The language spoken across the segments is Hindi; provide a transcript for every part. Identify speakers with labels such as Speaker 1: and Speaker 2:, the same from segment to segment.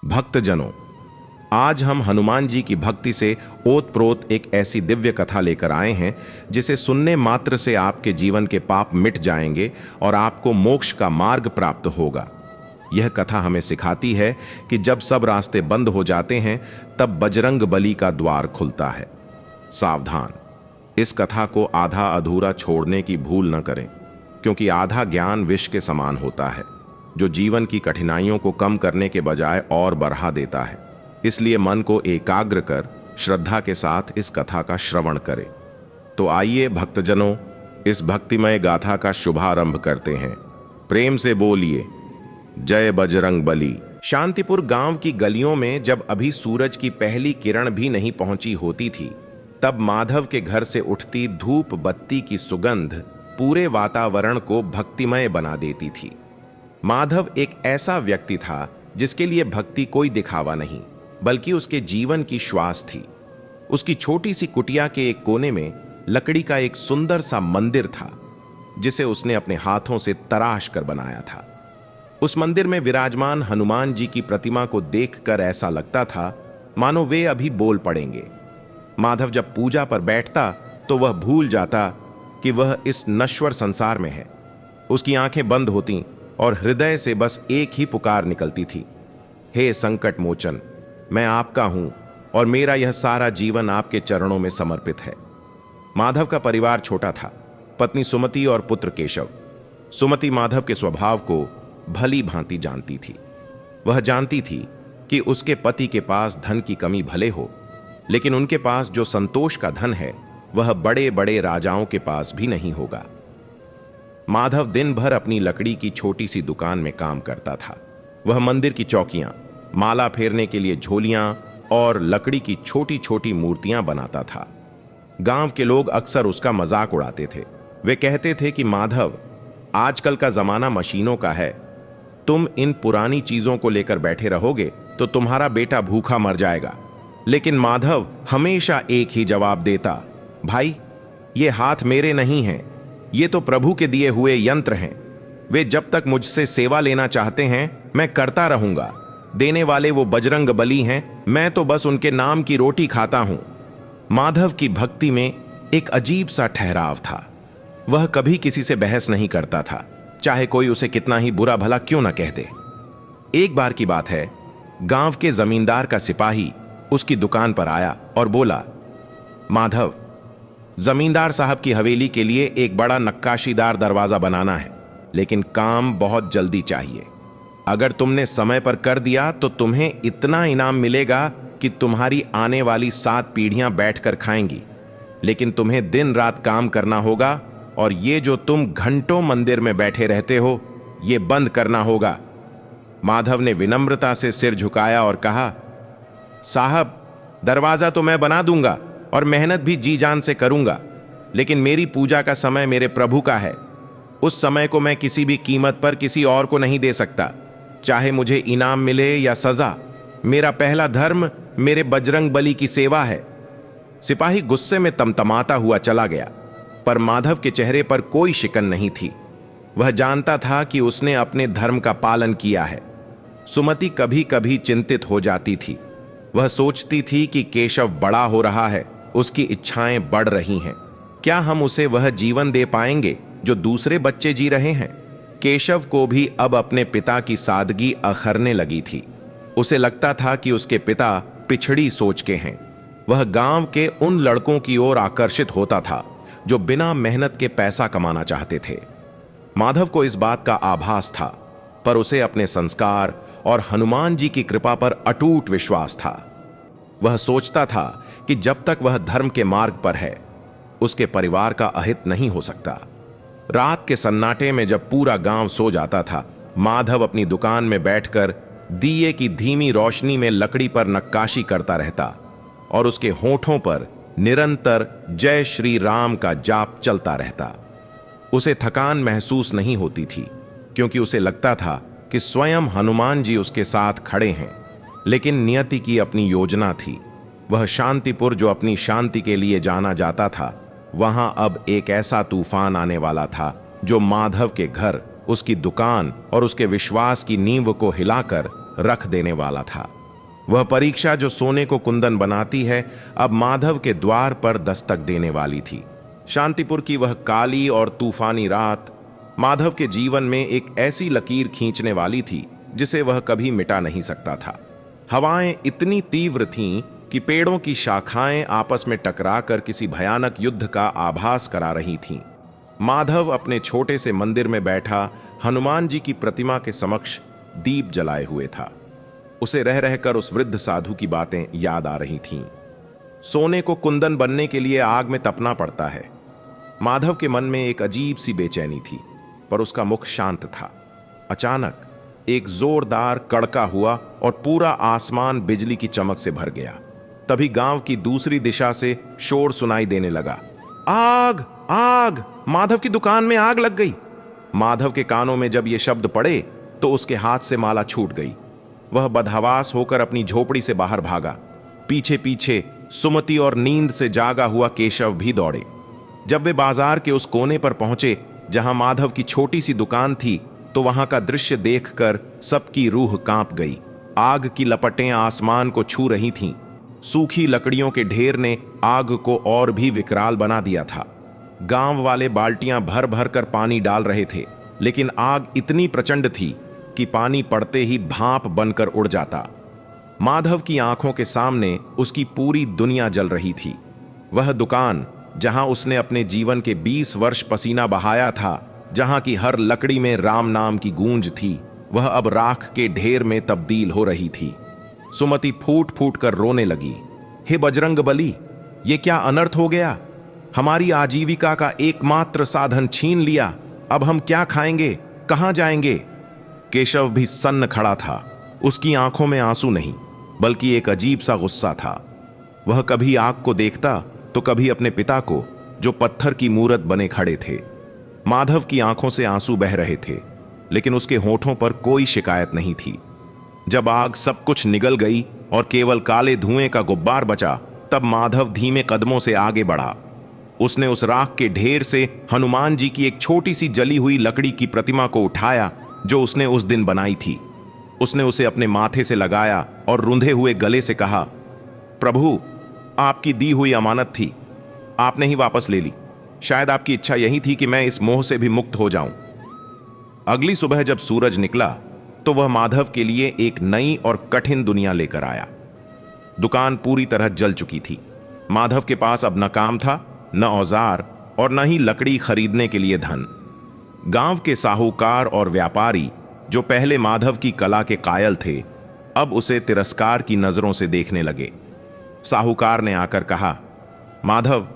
Speaker 1: भक्तजनों, आज हम हनुमान जी की भक्ति से ओतप्रोत एक ऐसी दिव्य कथा लेकर आए हैं जिसे सुनने मात्र से आपके जीवन के पाप मिट जाएंगे और आपको मोक्ष का मार्ग प्राप्त होगा। यह कथा हमें सिखाती है कि जब सब रास्ते बंद हो जाते हैं तब बजरंग बली का द्वार खुलता है। सावधान, इस कथा को आधा अधूरा छोड़ने की भूल न करें, क्योंकि आधा ज्ञान विष के समान होता है जो जीवन की कठिनाइयों को कम करने के बजाय और बढ़ा देता है। इसलिए मन को एकाग्र कर श्रद्धा के साथ इस कथा का श्रवण करें। तो आइए भक्तजनों, इस भक्तिमय गाथा का शुभारंभ करते हैं। प्रेम से बोलिए जय बजरंग बली। शांतिपुर गांव की गलियों में जब अभी सूरज की पहली किरण भी नहीं पहुंची होती थी, तब माधव के घर से उठती धूप बत्ती की सुगंध पूरे वातावरण को भक्तिमय बना देती थी। माधव एक ऐसा व्यक्ति था जिसके लिए भक्ति कोई दिखावा नहीं, बल्कि उसके जीवन की श्वास थी। उसकी छोटी सी कुटिया के एक कोने में लकड़ी का एक सुंदर सा मंदिर था, जिसे उसने अपने हाथों से तराश कर बनाया था। उस मंदिर में विराजमान हनुमान जी की प्रतिमा को देखकर ऐसा लगता था मानो वे अभी बोल पड़ेंगे। माधव जब पूजा पर बैठता तो वह भूल जाता कि वह इस नश्वर संसार में है। उसकी आंखें बंद होतीं और हृदय से बस एक ही पुकार निकलती थी, हे संकट मोचन, मैं आपका हूं और मेरा यह सारा जीवन आपके चरणों में समर्पित है। माधव का परिवार छोटा था, पत्नी सुमति और पुत्र केशव। सुमति माधव के स्वभाव को भली भांति जानती थी। वह जानती थी कि उसके पति के पास धन की कमी भले हो, लेकिन उनके पास जो संतोष का धन है वह बड़े बड़े राजाओं के पास भी नहीं होगा। माधव दिन भर अपनी लकड़ी की छोटी सी दुकान में काम करता था। वह मंदिर की चौकियां, माला फेरने के लिए झोलियां और लकड़ी की छोटी छोटी मूर्तियां बनाता था। गांव के लोग अक्सर उसका मजाक उड़ाते थे। वे कहते थे कि माधव, आजकल का जमाना मशीनों का है, तुम इन पुरानी चीजों को लेकर बैठे रहोगे तो तुम्हारा बेटा भूखा मर जाएगा। लेकिन माधव हमेशा एक ही जवाब देता, भाई, ये हाथ मेरे नहीं हैं, ये तो प्रभु के दिए हुए यंत्र हैं। वे जब तक मुझसे सेवा लेना चाहते हैं मैं करता रहूंगा। देने वाले वो बजरंग बली हैं, मैं तो बस उनके नाम की रोटी खाता हूं। माधव की भक्ति में एक अजीब सा ठहराव था। वह कभी किसी से बहस नहीं करता था, चाहे कोई उसे कितना ही बुरा भला क्यों न कह दे। एक बार की बात है, गांव के जमींदार का सिपाही उसकी दुकान पर आया और बोला, माधव, जमींदार साहब की हवेली के लिए एक बड़ा नक्काशीदार दरवाजा बनाना है, लेकिन काम बहुत जल्दी चाहिए। अगर तुमने समय पर कर दिया तो तुम्हें इतना इनाम मिलेगा कि तुम्हारी आने वाली 7 पीढ़ियां बैठकर खाएंगी। लेकिन तुम्हें दिन रात काम करना होगा और ये जो तुम घंटों मंदिर में बैठे रहते हो, ये बंद करना होगा। माधव ने विनम्रता से सिर झुकाया और कहा, साहब, दरवाजा तो मैं बना दूंगा और मेहनत भी जी जान से करूंगा, लेकिन मेरी पूजा का समय मेरे प्रभु का है। उस समय को मैं किसी भी कीमत पर किसी और को नहीं दे सकता, चाहे मुझे इनाम मिले या सजा। मेरा पहला धर्म मेरे बजरंग बली की सेवा है। सिपाही गुस्से में तमतमाता हुआ चला गया, पर माधव के चेहरे पर कोई शिकन नहीं थी। वह जानता था कि उसने अपने धर्म का पालन किया है। सुमति कभी कभी चिंतित हो जाती थी। वह सोचती थी कि केशव बड़ा हो रहा है, उसकी इच्छाएं बढ़ रही हैं। क्या हम उसे वह जीवन दे पाएंगे जो दूसरे बच्चे जी रहे हैं? केशव को भी अब अपने पिता की सादगी अखरने लगी थी। उसे लगता था कि उसके पिता पिछड़ी सोच के हैं। वह गांव के उन लड़कों की ओर आकर्षित होता था जो बिना मेहनत के पैसा कमाना चाहते थे। माधव को इस बात का आभास था, पर उसे अपने संस्कार और हनुमान जी की कृपा पर अटूट विश्वास था। वह सोचता था कि जब तक वह धर्म के मार्ग पर है, उसके परिवार का अहित नहीं हो सकता। रात के सन्नाटे में जब पूरा गांव सो जाता था, माधव अपनी दुकान में बैठकर दिए की धीमी रोशनी में लकड़ी पर नक्काशी करता रहता और उसके होठों पर निरंतर जय श्री राम का जाप चलता रहता। उसे थकान महसूस नहीं होती थी, क्योंकि उसे लगता था कि स्वयं हनुमान जी उसके साथ खड़े हैं। लेकिन नियति की अपनी योजना थी। वह शांतिपुर, जो अपनी शांति के लिए जाना जाता था, वहां अब एक ऐसा तूफान आने वाला था जो माधव के घर, उसकी दुकान और उसके विश्वास की नींव को हिलाकर रख देने वाला था। वह परीक्षा जो सोने को कुंदन बनाती है, अब माधव के द्वार पर दस्तक देने वाली थी। शांतिपुर की वह काली और तूफानी रात माधव के जीवन में एक ऐसी लकीर खींचने वाली थी जिसे वह कभी मिटा नहीं सकता था। हवाएं इतनी तीव्र थीं कि पेड़ों की शाखाएं आपस में टकराकर किसी भयानक युद्ध का आभास करा रही थीं। माधव अपने छोटे से मंदिर में बैठा हनुमान जी की प्रतिमा के समक्ष दीप जलाए हुए था। उसे रह रहकर उस वृद्ध साधु की बातें याद आ रही थीं। सोने को कुंदन बनने के लिए आग में तपना पड़ता है। माधव के मन में एक अजीब सी बेचैनी थी, पर उसका मुख शांत था। अचानक एक जोरदार कड़का हुआ और पूरा आसमान बिजली की चमक से भर गया। तभी गांव की दूसरी दिशा से शोर सुनाई देने लगा। आग, आग! माधव की दुकान में आग लग गई। माधव के कानों में जब ये शब्द पड़े तो उसके हाथ से माला छूट गई। वह बदहवास होकर अपनी झोपड़ी से बाहर भागा। पीछे पीछे सुमति और नींद से जागा हुआ केशव भी दौड़े। जब वे बाजार के उस कोने पर पहुंचे जहां माधव की छोटी सी दुकान थी, तो वहां का दृश्य देखकर सबकी रूह कांप गई। आग की लपटें आसमान को छू रही थीं। सूखी लकड़ियों के ढेर ने आग को और भी विकराल बना दिया था। गांव वाले बाल्टियां भर भर कर पानी डाल रहे थे, लेकिन आग इतनी प्रचंड थी कि पानी पड़ते ही भाप बनकर उड़ जाता। माधव की आंखों के सामने उसकी पूरी दुनिया जल रही थी। वह दुकान जहां उसने अपने जीवन के 20 वर्ष पसीना बहाया था, जहां की हर लकड़ी में राम नाम की गूंज थी, वह अब राख के ढेर में तब्दील हो रही थी। सुमति फूट फूट कर रोने लगी। हे बजरंग बली, ये क्या अनर्थ हो गया? हमारी आजीविका का एकमात्र साधन छीन लिया। अब हम क्या खाएंगे, कहां जाएंगे? केशव भी सन्न खड़ा था। उसकी आंखों में आंसू नहीं, बल्कि एक अजीब सा गुस्सा था। वह कभी आग को देखता तो कभी अपने पिता को, जो पत्थर की मूरत बने खड़े थे। माधव की आंखों से आंसू बह रहे थे, लेकिन उसके होठों पर कोई शिकायत नहीं थी। जब आग सब कुछ निगल गई और केवल काले धुएं का गुब्बार बचा, तब माधव धीमे कदमों से आगे बढ़ा। उसने उस राख के ढेर से हनुमान जी की एक छोटी सी जली हुई लकड़ी की प्रतिमा को उठाया जो उसने उस दिन बनाई थी। उसने उसे अपने माथे से लगाया और रुंधे हुए गले से कहा, प्रभु, आपकी दी हुई अमानत थी, आपने ही वापस ले ली। शायद आपकी इच्छा यही थी कि मैं इस मोह से भी मुक्त हो जाऊं। अगली सुबह जब सूरज निकला तो वह माधव के लिए एक नई और कठिन दुनिया लेकर आया। दुकान पूरी तरह जल चुकी थी। माधव के पास अब न काम था, न औजार और न ही लकड़ी खरीदने के लिए धन। गांव के साहूकार और व्यापारी, जो पहले माधव की कला के कायल थे, अब उसे तिरस्कार की नजरों से देखने लगे। साहूकार ने आकर कहा, माधव,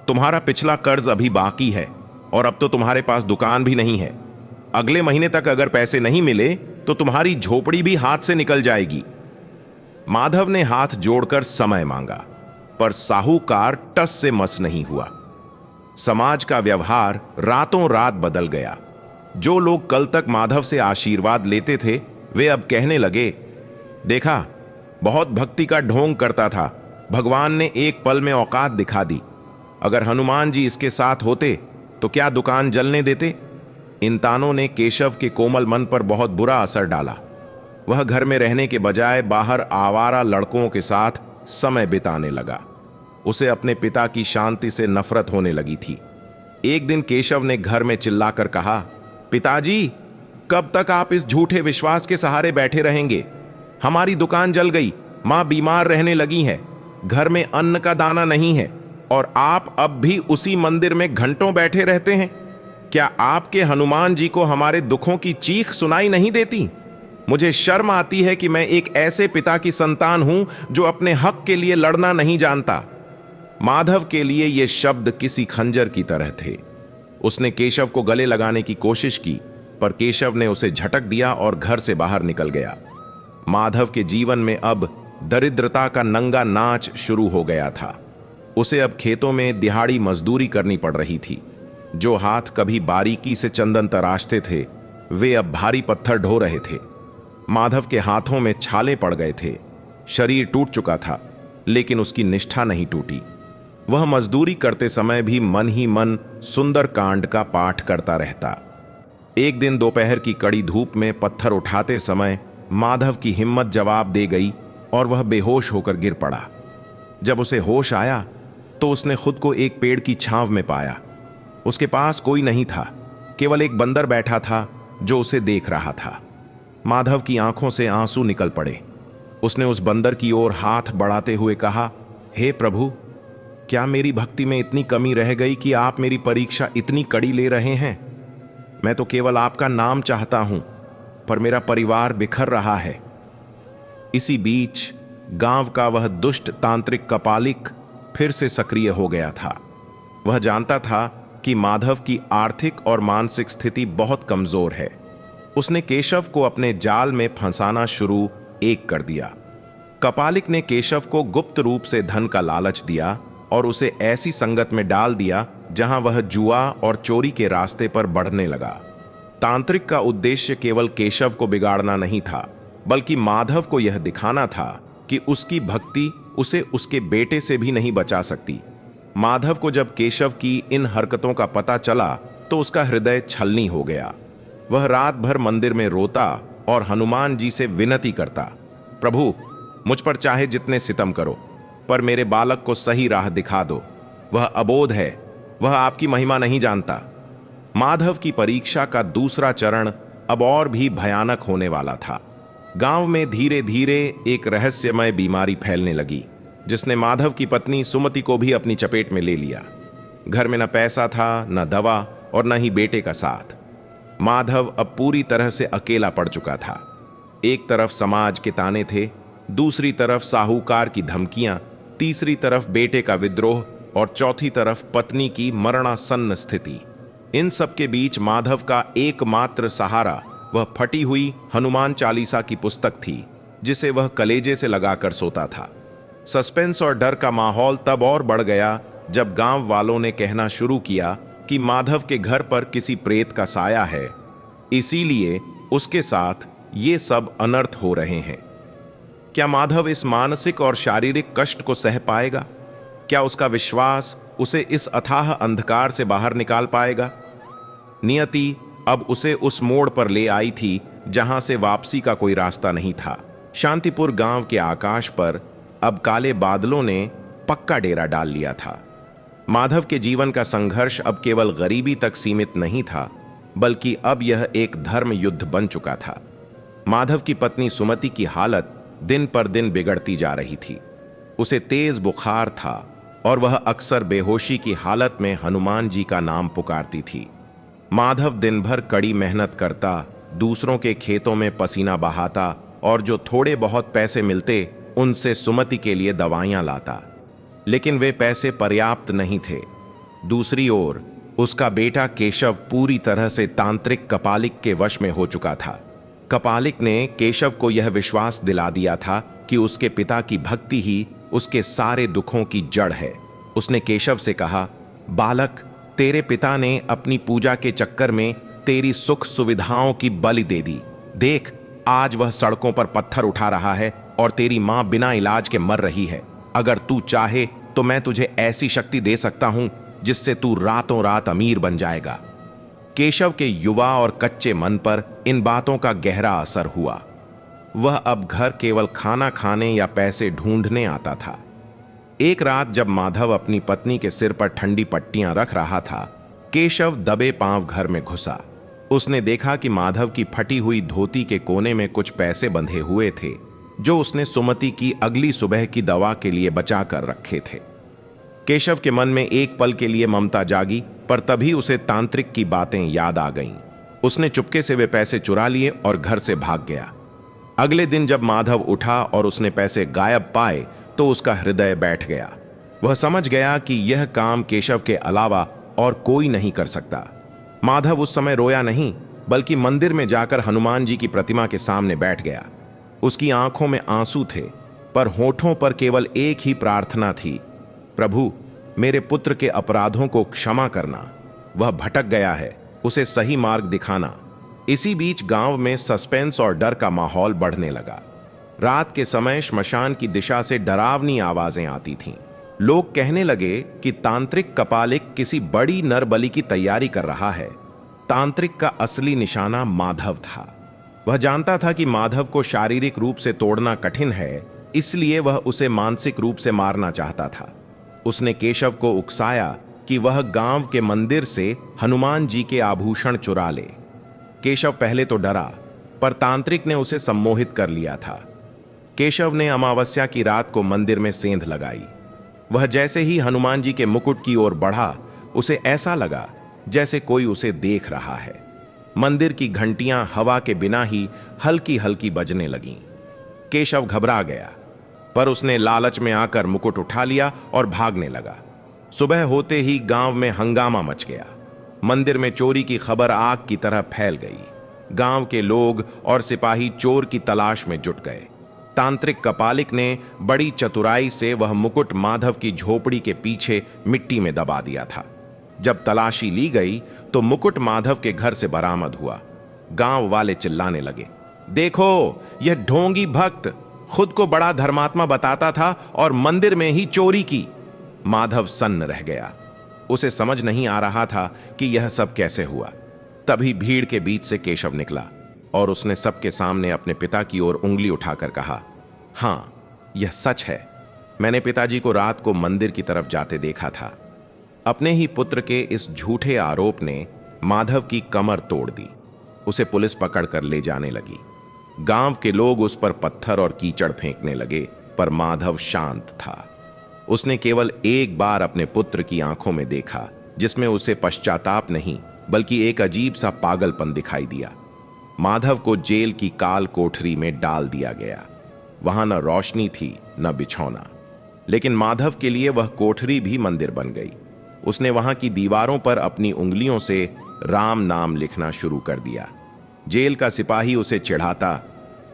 Speaker 1: तुम्हारा पिछला कर्ज अभी बाकी है और अब तो तुम्हारे पास दुकान भी नहीं है। अगले महीने तक अगर पैसे नहीं मिले तो तुम्हारी झोपड़ी भी हाथ से निकल जाएगी। माधव ने हाथ जोड़कर समय मांगा, पर साहूकार टस से मस नहीं हुआ। समाज का व्यवहार रातों रात बदल गया। जो लोग कल तक माधव से आशीर्वाद लेते थे, वे अब कहने लगे, देखा, बहुत भक्ति का ढोंग करता था, भगवान ने एक पल में औकात दिखा दी। अगर हनुमान जी इसके साथ होते तो क्या दुकान जलने देते? इन तानों ने केशव के कोमल मन पर बहुत बुरा असर डाला। वह घर में रहने के बजाय बाहर आवारा लड़कों के साथ समय बिताने लगा। उसे अपने पिता की शांति से नफरत होने लगी थी। एक दिन केशव ने घर में चिल्लाकर कहा, पिताजी, कब तक आप इस झूठे विश्वास के सहारे बैठे रहेंगे? हमारी दुकान जल गई, मां बीमार रहने लगी है, घर में अन्न का दाना नहीं है और आप अब भी उसी मंदिर में घंटों बैठे रहते हैं। क्या आपके हनुमान जी को हमारे दुखों की चीख सुनाई नहीं देती? मुझे शर्म आती है कि मैं एक ऐसे पिता की संतान हूं जो अपने हक के लिए लड़ना नहीं जानता। माधव के लिए ये शब्द किसी खंजर की तरह थे। उसने केशव को गले लगाने की कोशिश की, पर केशव ने उसे झटक दिया और घर से बाहर निकल गया। माधव के जीवन में अब दरिद्रता का नंगा नाच शुरू हो गया था। उसे अब खेतों में दिहाड़ी मजदूरी करनी पड़ रही थी। जो हाथ कभी बारीकी से चंदन तराशते थे, वे अब भारी पत्थर ढो रहे थे। माधव के हाथों में छाले पड़ गए थे। शरीर टूट चुका था, लेकिन उसकी निष्ठा नहीं टूटी। वह मजदूरी करते समय भी मन ही मन सुंदर कांड का पाठ करता रहता। एक दिन दोपहर की कड़ी धूप में पत्थर उठाते समय माधव की हिम्मत जवाब दे गई और वह बेहोश होकर गिर पड़ा। जब उसे होश आया तो उसने खुद को एक पेड़ की छांव में पाया। उसके पास कोई नहीं था, केवल एक बंदर बैठा था जो उसे देख रहा था। माधव की आंखों से आंसू निकल पड़े। उसने उस बंदर की ओर हाथ बढ़ाते हुए कहा, हे प्रभु, क्या मेरी भक्ति में इतनी कमी रह गई कि आप मेरी परीक्षा इतनी कड़ी ले रहे हैं? मैं तो केवल आपका नाम चाहता हूं, पर मेरा परिवार बिखर रहा है। इसी बीच गांव का वह दुष्ट तांत्रिक कपालिक फिर से सक्रिय हो गया था। वह जानता था कि माधव की आर्थिक और मानसिक स्थिति बहुत कमजोर है। उसने केशव को अपने जाल में फंसाना शुरू कर दिया। कपालिक ने केशव को गुप्त रूप से धन का लालच दिया और उसे ऐसी संगत में डाल दिया जहां वह जुआ और चोरी के रास्ते पर बढ़ने लगा। तांत्रिक का उद्देश्य केवल केशव को बिगाड़ना नहीं था, बल्कि माधव को यह दिखाना था कि उसकी भक्ति उसे उसके बेटे से भी नहीं बचा सकती। माधव को जब केशव की इन हरकतों का पता चला तो उसका हृदय छलनी हो गया। वह रात भर मंदिर में रोता और हनुमान जी से विनती करता, प्रभु, मुझ पर चाहे जितने सितम करो, पर मेरे बालक को सही राह दिखा दो। वह अबोध है, वह आपकी महिमा नहीं जानता। माधव की परीक्षा का दूसरा चरण अब और भी भयानक होने वाला था। गांव में धीरे धीरे एक रहस्यमय बीमारी फैलने लगी, जिसने माधव की पत्नी सुमति को भी अपनी चपेट में ले लिया। घर में न पैसा था, न दवा और न ही बेटे का साथ। माधव अब पूरी तरह से अकेला पड़ चुका था। एक तरफ समाज के ताने थे, दूसरी तरफ साहूकार की धमकियां, तीसरी तरफ बेटे का विद्रोह और चौथी तरफ पत्नी की मरणासन्न स्थिति। इन सब के बीच माधव का एकमात्र सहारा वह फटी हुई हनुमान चालीसा की पुस्तक थी, जिसे वह कलेजे से लगाकर सोता था। सस्पेंस और डर का माहौल तब और बढ़ गया जब गांव वालों ने कहना शुरू किया कि माधव के घर पर किसी प्रेत का साया है, इसीलिए उसके साथ ये सब अनर्थ हो रहे हैं। क्या माधव इस मानसिक और शारीरिक कष्ट को सह पाएगा? क्या उसका विश्वास उसे इस अथाह अंधकार से बाहर निकाल पाएगा? नियति अब उसे उस मोड़ पर ले आई थी जहां से वापसी का कोई रास्ता नहीं था। शांतिपुर गांव के आकाश पर अब काले बादलों ने पक्का डेरा डाल लिया था। माधव के जीवन का संघर्ष अब केवल गरीबी तक सीमित नहीं था, बल्कि अब यह एक धर्म युद्ध बन चुका था। माधव की पत्नी सुमति की हालत दिन पर दिन बिगड़ती जा रही थी। उसे तेज बुखार था और वह अक्सर बेहोशी की हालत में हनुमान जी का नाम पुकारती थी। माधव दिन भर कड़ी मेहनत करता, दूसरों के खेतों में पसीना बहाता और जो थोड़े बहुत पैसे मिलते उनसे सुमति के लिए दवाइयां लाता, लेकिन वे पैसे पर्याप्त नहीं थे। दूसरी ओर उसका बेटा केशव पूरी तरह से तांत्रिक कपालिक के वश में हो चुका था। कपालिक ने केशव को यह विश्वास दिला दिया था कि उसके पिता की भक्ति ही उसके सारे दुखों की जड़ है। उसने केशव से कहा, बालक, तेरे पिता ने अपनी पूजा के चक्कर में तेरी सुख सुविधाओं की बलि दे दी। देख, आज वह सड़कों पर पत्थर उठा रहा है और तेरी मां बिना इलाज के मर रही है। अगर तू चाहे तो मैं तुझे ऐसी शक्ति दे सकता हूं जिससे तू रातों रात अमीर बन जाएगा। केशव के युवा और कच्चे मन पर इन बातों का गहरा असर हुआ। वह अब घर केवल खाना खाने या पैसे ढूंढने आता था। एक रात जब माधव अपनी पत्नी के सिर पर ठंडी पट्टियां रख रहा था, केशव दबे पांव घर में घुसा। उसने देखा कि माधव की फटी हुई धोती के कोने में कुछ पैसे बंधे हुए थे, जो उसने सुमति की अगली सुबह की दवा के लिए बचा कर रखे थे। केशव के मन में एक पल के लिए ममता जागी, पर तभी उसे तांत्रिक की बातें याद आ गईं। उसने चुपके से वे पैसे चुरा लिए और घर से भाग गया। अगले दिन जब माधव उठा और उसने पैसे गायब पाए तो उसका हृदय बैठ गया। वह समझ गया कि यह काम केशव के अलावा और कोई नहीं कर सकता। माधव उस समय रोया नहीं, बल्कि मंदिर में जाकर हनुमान जी की प्रतिमा के सामने बैठ गया। उसकी आंखों में आंसू थे, पर होठों पर केवल एक ही प्रार्थना थी, प्रभु, मेरे पुत्र के अपराधों को क्षमा करना। वह भटक गया है, उसे सही मार्ग दिखाना। इसी बीच गांव में सस्पेंस और डर का माहौल बढ़ने लगा। रात के समय श्मशान की दिशा से डरावनी आवाजें आती थीं। लोग कहने लगे कि तांत्रिक कपालिक किसी बड़ी नरबलि की तैयारी कर रहा है। तांत्रिक का असली निशाना माधव था। वह जानता था कि माधव को शारीरिक रूप से तोड़ना कठिन है, इसलिए वह उसे मानसिक रूप से मारना चाहता था। उसने केशव को उकसाया कि वह गांव के मंदिर से हनुमान जी के आभूषण चुरा ले। केशव पहले तो डरा, पर तांत्रिक ने उसे सम्मोहित कर लिया था। केशव ने अमावस्या की रात को मंदिर में सेंध लगाई। वह जैसे ही हनुमान जी के मुकुट की ओर बढ़ा, उसे ऐसा लगा जैसे कोई उसे देख रहा है। मंदिर की घंटियां हवा के बिना ही हल्की हल्की बजने लगीं। केशव घबरा गया, पर उसने लालच में आकर मुकुट उठा लिया और भागने लगा। सुबह होते ही गांव में हंगामा मच गया। मंदिर में चोरी की खबर आग की तरह फैल गई। गांव के लोग और सिपाही चोर की तलाश में जुट गए। तांत्रिक कपालिक ने बड़ी चतुराई से वह मुकुट माधव की झोपड़ी के पीछे मिट्टी में दबा दिया था। जब तलाशी ली गई तो मुकुट माधव के घर से बरामद हुआ। गांव वाले चिल्लाने लगे, देखो, यह ढोंगी भक्त खुद को बड़ा धर्मात्मा बताता था और मंदिर में ही चोरी की। माधव सन्न रह गया। उसे समझ नहीं आ रहा था कि यह सब कैसे हुआ। तभी भीड़ के बीच से केशव निकला और उसने सबके सामने अपने पिता की ओर उंगली उठाकर कहा, हाँ, यह सच है। मैंने पिताजी को रात को मंदिर की तरफ जाते देखा था। अपने ही पुत्र के इस झूठे आरोप ने माधव की कमर तोड़ दी। उसे पुलिस पकड़ कर ले जाने लगी। गांव के लोग उस पर पत्थर और कीचड़ फेंकने लगे, पर माधव शांत था। उसने केवल एक बार अपने पुत्र की आंखों में देखा, जिसमें उसे पश्चाताप नहीं बल्कि एक अजीब सा पागलपन दिखाई दिया। माधव को जेल की काल कोठरी में डाल दिया गया। वहां न रोशनी थी न बिछौना, लेकिन माधव के लिए वह कोठरी भी मंदिर बन गई। उसने वहां की दीवारों पर अपनी उंगलियों से राम नाम लिखना शुरू कर दिया। जेल का सिपाही उसे चिढ़ाता,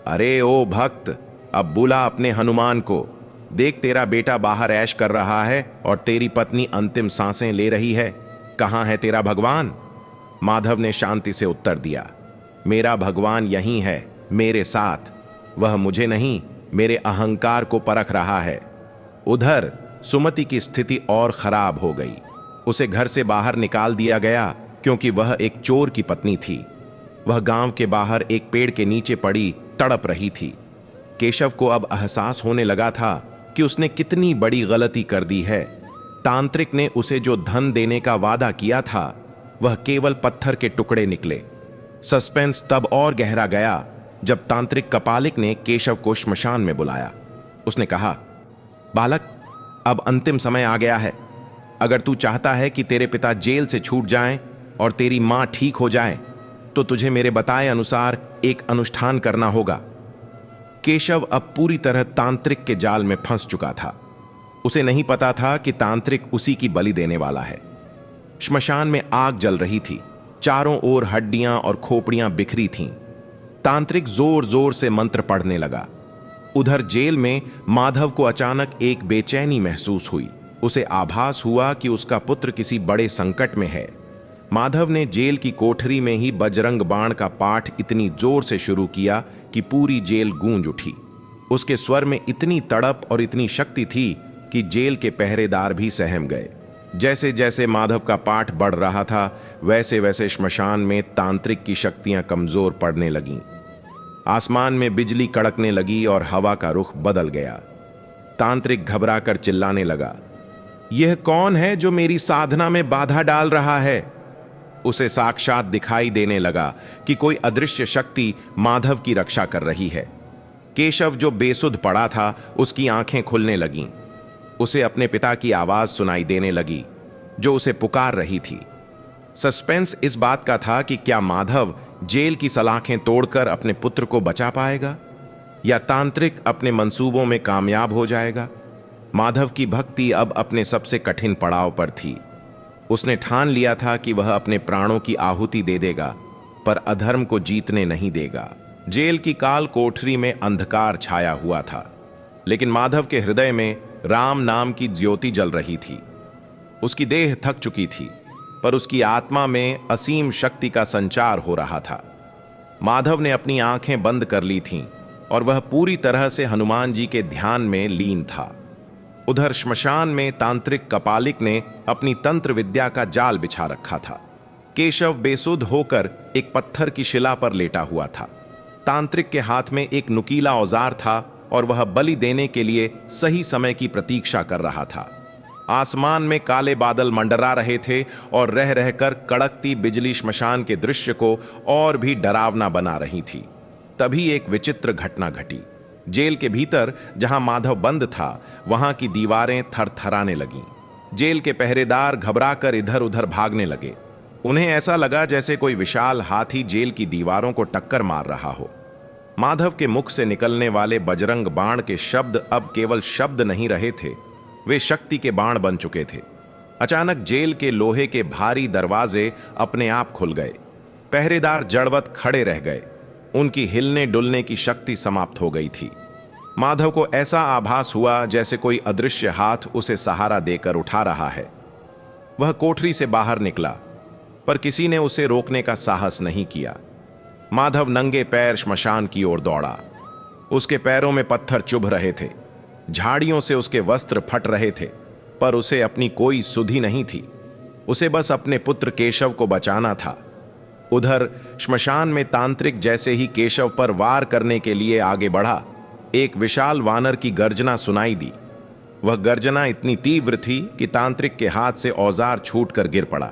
Speaker 1: अरे ओ भक्त, अब बुला अपने हनुमान को। देख, तेरा बेटा बाहर ऐश कर रहा है और तेरी पत्नी अंतिम सांसें ले रही है। कहां है तेरा भगवान? माधव ने शांति से उत्तर दिया, मेरा भगवान यहीं है, मेरे साथ। वह मुझे नहीं, मेरे अहंकार को परख रहा है। उधर सुमति की स्थिति और खराब हो गई। उसे घर से बाहर निकाल दिया गया क्योंकि वह एक चोर की पत्नी थी। वह गांव के बाहर एक पेड़ के नीचे पड़ी तड़प रही थी। केशव को अब एहसास होने लगा था कि उसने कितनी बड़ी गलती कर दी है। तांत्रिक ने उसे जो धन देने का वादा किया था, वह केवल पत्थर के टुकड़े निकले। सस्पेंस तब और गहरा गया जब तांत्रिक कपालिक ने केशव को श्मशान में बुलाया। उसने कहा, बालक, अब अंतिम समय आ गया है। अगर तू चाहता है कि तेरे पिता जेल से छूट जाएं और तेरी मां ठीक हो जाए, तो तुझे मेरे बताए अनुसार एक अनुष्ठान करना होगा। केशव अब पूरी तरह तांत्रिक के जाल में फंस चुका था। उसे नहीं पता था कि तांत्रिक उसी की बलि देने वाला है। श्मशान में आग जल रही थी। चारों ओर हड्डियां और खोपड़ियां बिखरी थीं। तांत्रिक जोर जोर से मंत्र पढ़ने लगा। उधर जेल में माधव को अचानक एक बेचैनी महसूस हुई। उसे आभास हुआ कि उसका पुत्र किसी बड़े संकट में है। माधव ने जेल की कोठरी में ही बजरंग बाण का पाठ इतनी जोर से शुरू किया कि पूरी जेल गूंज उठी। उसके स्वर में इतनी तड़प और इतनी शक्ति थी कि जेल के पहरेदार भी सहम गए। जैसे जैसे माधव का पाठ बढ़ रहा था, वैसे वैसे श्मशान में तांत्रिक की शक्तियां कमजोर पड़ने लगीं। आसमान में बिजली कड़कने लगी और हवा का रुख बदल गया। तांत्रिक घबराकर चिल्लाने लगा, यह कौन है जो मेरी साधना में बाधा डाल रहा है? उसे साक्षात दिखाई देने लगा कि कोई अदृश्य शक्ति माधव की रक्षा कर रही है। केशव, जो बेसुध पड़ा था, उसकी आंखें खुलने लगीं। उसे अपने पिता की आवाज सुनाई देने लगी, जो उसे पुकार रही थी। सस्पेंस इस बात का था कि क्या माधव जेल की सलाखें तोड़कर अपने पुत्र को बचा पाएगा, या तांत्रिक अपने मंसूबों में कामयाब हो जाएगा। माधव की भक्ति अब अपने सबसे कठिन पड़ाव पर थी। उसने ठान लिया था कि वह अपने प्राणों की आहुति दे देगा, पर अधर्म को जीतने नहीं देगा। जेल की काल कोठरी में अंधकार छाया हुआ था, लेकिन माधव के हृदय में राम नाम की ज्योति जल रही थी। उसकी देह थक चुकी थी, पर उसकी आत्मा में असीम शक्ति का संचार हो रहा था। माधव ने अपनी आंखें बंद कर ली थीं और वह पूरी तरह से हनुमान जी के ध्यान में लीन था। उधर श्मशान में तांत्रिक कपालिक ने अपनी तंत्र विद्या का जाल बिछा रखा था। केशव बेसुध होकर एक पत्थर की शिला पर लेटा हुआ था। तांत्रिक के हाथ में एक नुकीला औजार था और वह बलि देने के लिए सही समय की प्रतीक्षा कर रहा था। आसमान में काले बादल मंडरा रहे थे और रह रहकर कड़कती बिजली श्मशान के दृश्य को और भी डरावना बना रही थी। तभी एक विचित्र घटना घटी। जेल के भीतर जहां माधव बंद था, वहां की दीवारें थरथराने लगीं। जेल के पहरेदार घबराकर इधर उधर भागने लगे। उन्हें ऐसा लगा जैसे कोई विशाल हाथी जेल की दीवारों को टक्कर मार रहा हो। माधव के मुख से निकलने वाले बजरंग बाण के शब्द अब केवल शब्द नहीं रहे थे, वे शक्ति के बाण बन चुके थे। अचानक जेल के लोहे के भारी दरवाजे अपने आप खुल गए। पहरेदार जड़वत खड़े रह गए। उनकी हिलने डुलने की शक्ति समाप्त हो गई थी। माधव को ऐसा आभास हुआ जैसे कोई अदृश्य हाथ उसे सहारा देकर उठा रहा है। वह कोठरी से बाहर निकला, पर किसी ने उसे रोकने का साहस नहीं किया। माधव नंगे पैर श्मशान की ओर दौड़ा। उसके पैरों में पत्थर चुभ रहे थे, झाड़ियों से उसके वस्त्र फट रहे थे, पर उसे अपनी कोई सुधि नहीं थी। उसे बस अपने पुत्र केशव को बचाना था। उधर श्मशान में तांत्रिक जैसे ही केशव पर वार करने के लिए आगे बढ़ा, एक विशाल वानर की गर्जना सुनाई दी। वह गर्जना इतनी तीव्र थी कि तांत्रिक के हाथ से औजार छूटकर गिर पड़ा।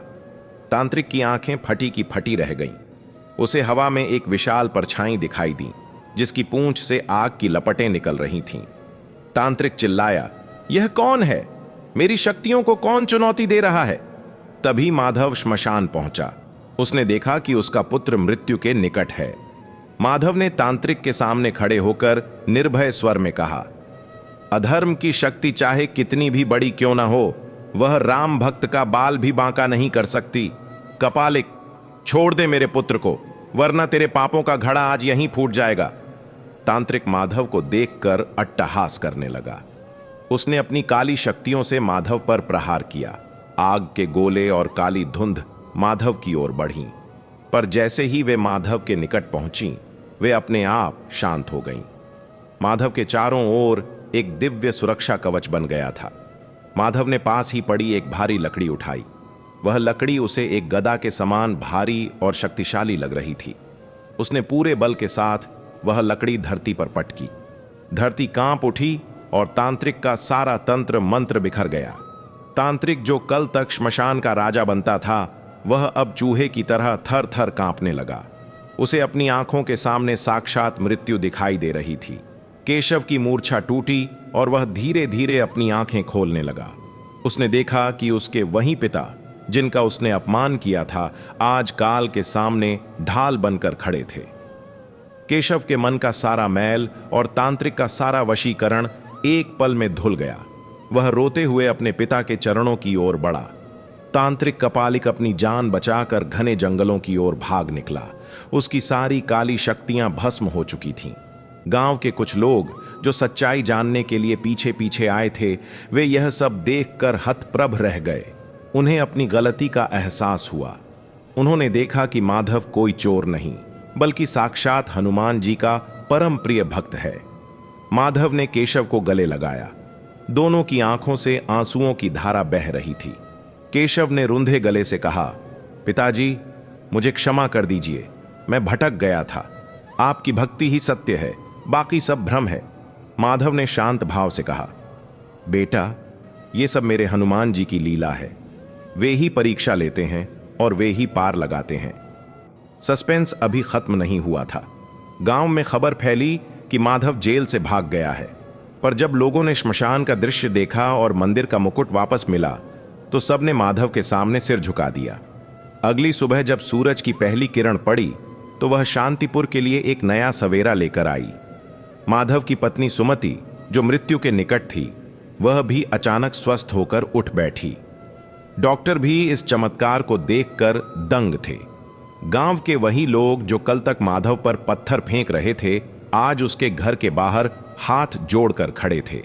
Speaker 1: तांत्रिक की आंखें फटी की फटी रह गईं। उसे हवा में एक विशाल परछाई दिखाई दी, जिसकी पूंछ से आग की लपटें निकल रही थीं। तांत्रिक चिल्लाया, यह कौन है? मेरी शक्तियों को कौन चुनौती दे रहा है? तभी माधव श्मशान पहुंचा। उसने देखा कि उसका पुत्र मृत्यु के निकट है। माधव ने तांत्रिक के सामने खड़े होकर निर्भय स्वर में कहा, अधर्म की शक्ति चाहे कितनी भी बड़ी क्यों ना हो, वह राम भक्त का बाल भी बांका नहीं कर सकती। कपालिक, छोड़ दे मेरे पुत्र को, वरना तेरे पापों का घड़ा आज यहीं फूट जाएगा। तांत्रिक माधव को देखकर अट्टहास करने लगा। उसने अपनी काली शक्तियों से माधव पर प्रहार किया। आग के गोले और काली धुंध माधव की ओर बढ़ीं, पर जैसे ही वे माधव के निकट पहुंची, वे अपने आप शांत हो गईं। माधव के चारों ओर एक दिव्य सुरक्षा कवच बन गया था। माधव ने पास ही पड़ी एक भारी लकड़ी उठाई। वह लकड़ी उसे एक गदा के समान भारी और शक्तिशाली लग रही थी। उसने पूरे बल के साथ वह लकड़ी धरती पर पटकी। धरती कांप उठी और तांत्रिक का सारा तंत्र मंत्र बिखर गया। तांत्रिक, जो कल तक श्मशान का राजा बनता था, वह अब चूहे की तरह थर थर कांपने लगा। उसे अपनी आंखों के सामने साक्षात मृत्यु दिखाई दे रही थी। केशव की मूर्छा टूटी और वह धीरे धीरे अपनी आंखें खोलने लगा। उसने देखा कि उसके वही पिता, जिनका उसने अपमान किया था, आज काल के सामने ढाल बनकर खड़े थे। केशव के मन का सारा मैल और तांत्रिक का सारा वशीकरण एक पल में धुल गया। वह रोते हुए अपने पिता के चरणों की ओर बढ़ा। तांत्रिक कपालिक अपनी जान बचाकर घने जंगलों की ओर भाग निकला। उसकी सारी काली शक्तियां भस्म हो चुकी थीं। गांव के कुछ लोग जो सच्चाई जानने के लिए पीछे पीछे आए थे, वे यह सब देखकर हतप्रभ रह गए। उन्हें अपनी गलती का एहसास हुआ। उन्होंने देखा कि माधव कोई चोर नहीं, बल्कि साक्षात हनुमान जी का परम प्रिय भक्त है। माधव ने केशव को गले लगाया। दोनों की आंखों से आंसुओं की धारा बह रही थी। केशव ने रुंधे गले से कहा, पिताजी, मुझे क्षमा कर दीजिए, मैं भटक गया था। आपकी भक्ति ही सत्य है, बाकी सब भ्रम है। माधव ने शांत भाव से कहा, बेटा, ये सब मेरे हनुमान जी की लीला है। वे ही परीक्षा लेते हैं और वे ही पार लगाते हैं। सस्पेंस अभी खत्म नहीं हुआ था। गांव में खबर फैली कि माधव जेल से भाग गया है, पर जब लोगों ने श्मशान का दृश्य देखा और मंदिर का मुकुट वापस मिला, तो सबने माधव के सामने सिर झुका दिया। अगली सुबह जब सूरज की पहली किरण पड़ी, तो वह शांतिपुर के लिए एक नया सवेरा लेकर आई। माधव की पत्नी सुमति, जो मृत्यु के निकट थी, वह भी अचानक स्वस्थ होकर उठ बैठी। डॉक्टर भी इस चमत्कार को देखकर दंग थे। गांव के वही लोग जो कल तक माधव पर पत्थर फेंक रहे थे, आज उसके घर के बाहर हाथ जोड़कर खड़े थे।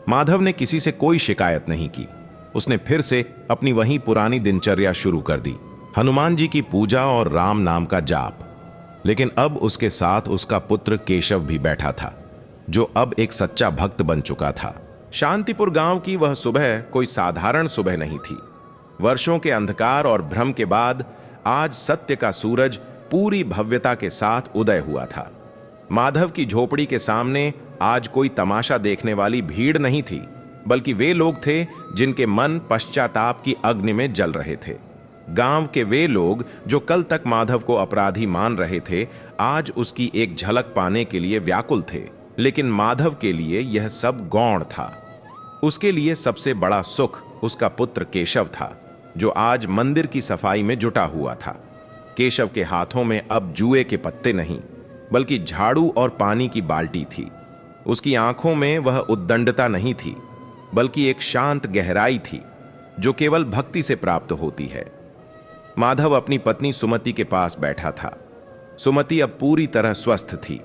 Speaker 1: माधव ने किसी से कोई शिकायत नहीं की। उसने फिर से अपनी वही पुरानी दिनचर्या शुरू कर दी, हनुमान जी की पूजा और राम नाम का जाप। लेकिन अब उसके साथ उसका पुत्र केशव भी बैठा था, जो अब एक सच्चा भक्त बन चुका था। शांतिपुर गांव की वह सुबह कोई साधारण सुबह नहीं थी। वर्षों के अंधकार और भ्रम के बाद आज सत्य का सूरज पूरी भव्यता के साथ उदय हुआ था। माधव की झोपड़ी के सामने आज कोई तमाशा देखने वाली भीड़ नहीं थी, बल्कि वे लोग थे जिनके मन पश्चाताप की अग्नि में जल रहे थे। गांव के वे लोग जो कल तक माधव को अपराधी मान रहे थे, आज उसकी एक झलक पाने के लिए व्याकुल थे। लेकिन माधव के लिए यह सब गौण था। उसके लिए सबसे बड़ा सुख उसका पुत्र केशव था, जो आज मंदिर की सफाई में जुटा हुआ था। केशव के हाथों में अब जुए के पत्ते नहीं, बल्कि झाड़ू और पानी की बाल्टी थी। उसकी आंखों में वह उद्दंडता नहीं थी, बल्कि एक शांत गहराई थी जो केवल भक्ति से प्राप्त होती है। माधव अपनी पत्नी सुमति के पास बैठा था। सुमति अब पूरी तरह स्वस्थ थी।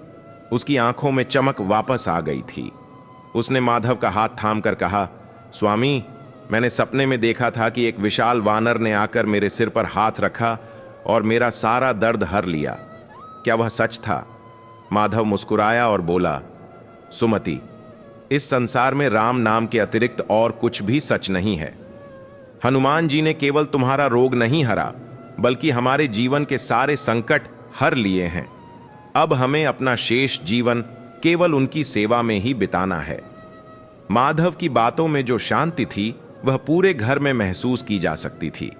Speaker 1: उसकी आंखों में चमक वापस आ गई थी। उसने माधव का हाथ थामकर कहा, स्वामी, मैंने सपने में देखा था कि एक विशाल वानर ने आकर मेरे सिर पर हाथ रखा और मेरा सारा दर्द हर लिया। क्या वह सच था? माधव मुस्कुराया और बोला, सुमति, इस संसार में राम नाम के अतिरिक्त और कुछ भी सच नहीं है। हनुमान जी ने केवल तुम्हारा रोग नहीं हरा, बल्कि हमारे जीवन के सारे संकट हर लिए हैं। अब हमें अपना शेष जीवन केवल उनकी सेवा में ही बिताना है। माधव की बातों में जो शांति थी, वह पूरे घर में महसूस की जा सकती थी।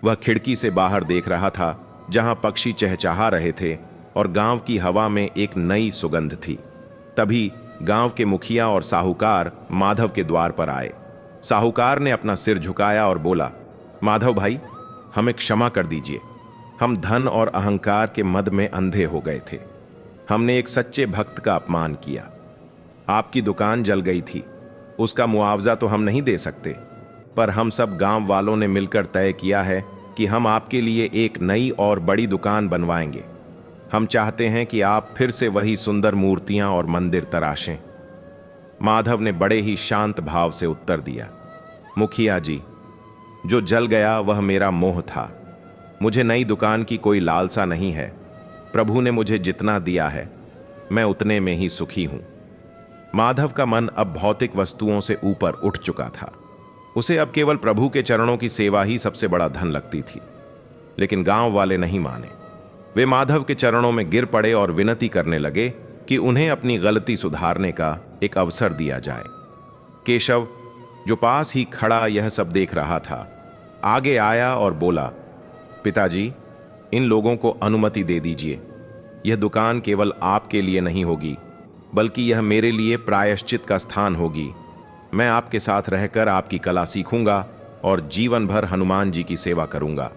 Speaker 1: वह खिड़की से बाहर देख रहा था, जहां पक्षी चहचहा रहे थे और गांव की हवा में एक नई सुगंध थी। तभी गांव के मुखिया और साहूकार माधव के द्वार पर आए। साहूकार ने अपना सिर झुकाया और बोला, माधव भाई, हमें क्षमा कर दीजिए। हम धन और अहंकार के मद में अंधे हो गए थे। हमने एक सच्चे भक्त का अपमान किया। आपकी दुकान जल गई थी, उसका मुआवजा तो हम नहीं दे सकते, पर हम सब गांव वालों ने मिलकर तय किया है कि हम आपके लिए एक नई और बड़ी दुकान बनवाएंगे। हम चाहते हैं कि आप फिर से वही सुंदर मूर्तियां और मंदिर तराशें। माधव ने बड़े ही शांत भाव से उत्तर दिया, मुखिया जी, जो जल गया वह मेरा मोह था। मुझे नई दुकान की कोई लालसा नहीं है। प्रभु ने मुझे जितना दिया है, मैं उतने में ही सुखी हूं। माधव का मन अब भौतिक वस्तुओं से ऊपर उठ चुका था। उसे अब केवल प्रभु के चरणों की सेवा ही सबसे बड़ा धन लगती थी। लेकिन गांव वाले नहीं माने। वे माधव के चरणों में गिर पड़े और विनती करने लगे कि उन्हें अपनी गलती सुधारने का एक अवसर दिया जाए। केशव, जो पास ही खड़ा यह सब देख रहा था, आगे आया और बोला, पिताजी, इन लोगों को अनुमति दे दीजिए। यह दुकान केवल आपके लिए नहीं होगी, बल्कि यह मेरे लिए प्रायश्चित का स्थान होगी। मैं आपके साथ रहकर आपकी कला सीखूंगा और जीवन भर हनुमान जी की सेवा करूंगा।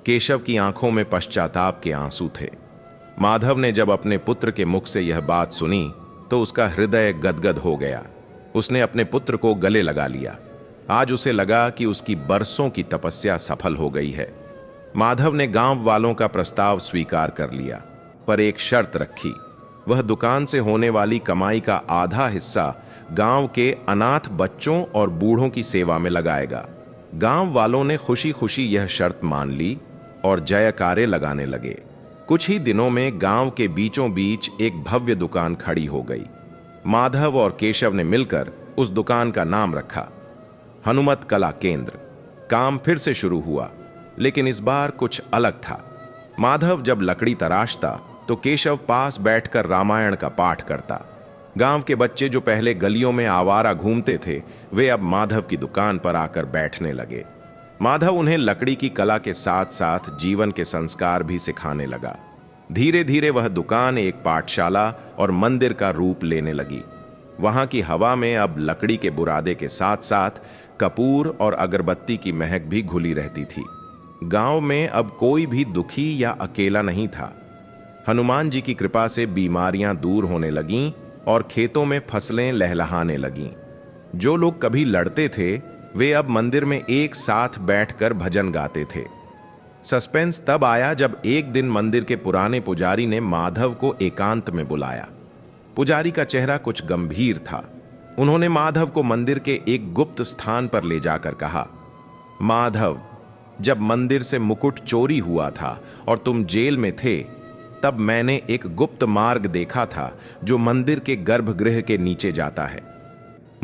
Speaker 1: केशव की आंखों में पश्चाताप के आंसू थे। माधव ने जब अपने पुत्र के मुख से यह बात सुनी, तो उसका हृदय गदगद हो गया। उसने अपने पुत्र को गले लगा लिया। आज उसे लगा कि उसकी बरसों की तपस्या सफल हो गई है। माधव ने गांव वालों का प्रस्ताव स्वीकार कर लिया, पर एक शर्त रखी। वह दुकान से होने वाली कमाई का आधा हिस्सा गांव के अनाथ बच्चों और बूढ़ों की सेवा में लगाएगा। गांव वालों ने खुशी खुशी यह शर्त मान ली और जयकारे लगाने लगे। कुछ ही दिनों में गांव के बीचों बीच एक भव्य दुकान खड़ी हो गई। माधव और केशव ने मिलकर उस दुकान का नाम रखा, हनुमत कला केंद्र। काम फिर से शुरू हुआ, लेकिन इस बार कुछ अलग था। माधव जब लकड़ी तराशता, तो केशव पास बैठकर रामायण का पाठ करता। गांव के बच्चे जो पहले गलियों में आवारा घूमते थे, वे अब माधव की दुकान पर आकर बैठने लगे। माधव उन्हें लकड़ी की कला के साथ साथ जीवन के संस्कार भी सिखाने लगा। धीरे धीरे वह दुकान एक पाठशाला और मंदिर का रूप लेने लगी। वहां की हवा में अब लकड़ी के बुरादे के साथ साथ कपूर और अगरबत्ती की महक भी घुली रहती थी। गांव में अब कोई भी दुखी या अकेला नहीं था। हनुमान जी की कृपा से बीमारियां दूर होने लगीं और खेतों में फसलें लहलहाने लगीं। जो लोग कभी लड़ते थे, वे अब मंदिर में एक साथ बैठकर भजन गाते थे। सस्पेंस तब आया जब एक दिन मंदिर के पुराने पुजारी ने माधव को एकांत में बुलाया। पुजारी का चेहरा कुछ गंभीर था। उन्होंने माधव को मंदिर के एक गुप्त स्थान पर ले जाकर कहा, माधव, जब मंदिर से मुकुट चोरी हुआ था और तुम जेल में थे, तब मैंने एक गुप्त मार्ग देखा था जो मंदिर के गर्भगृह के नीचे जाता है।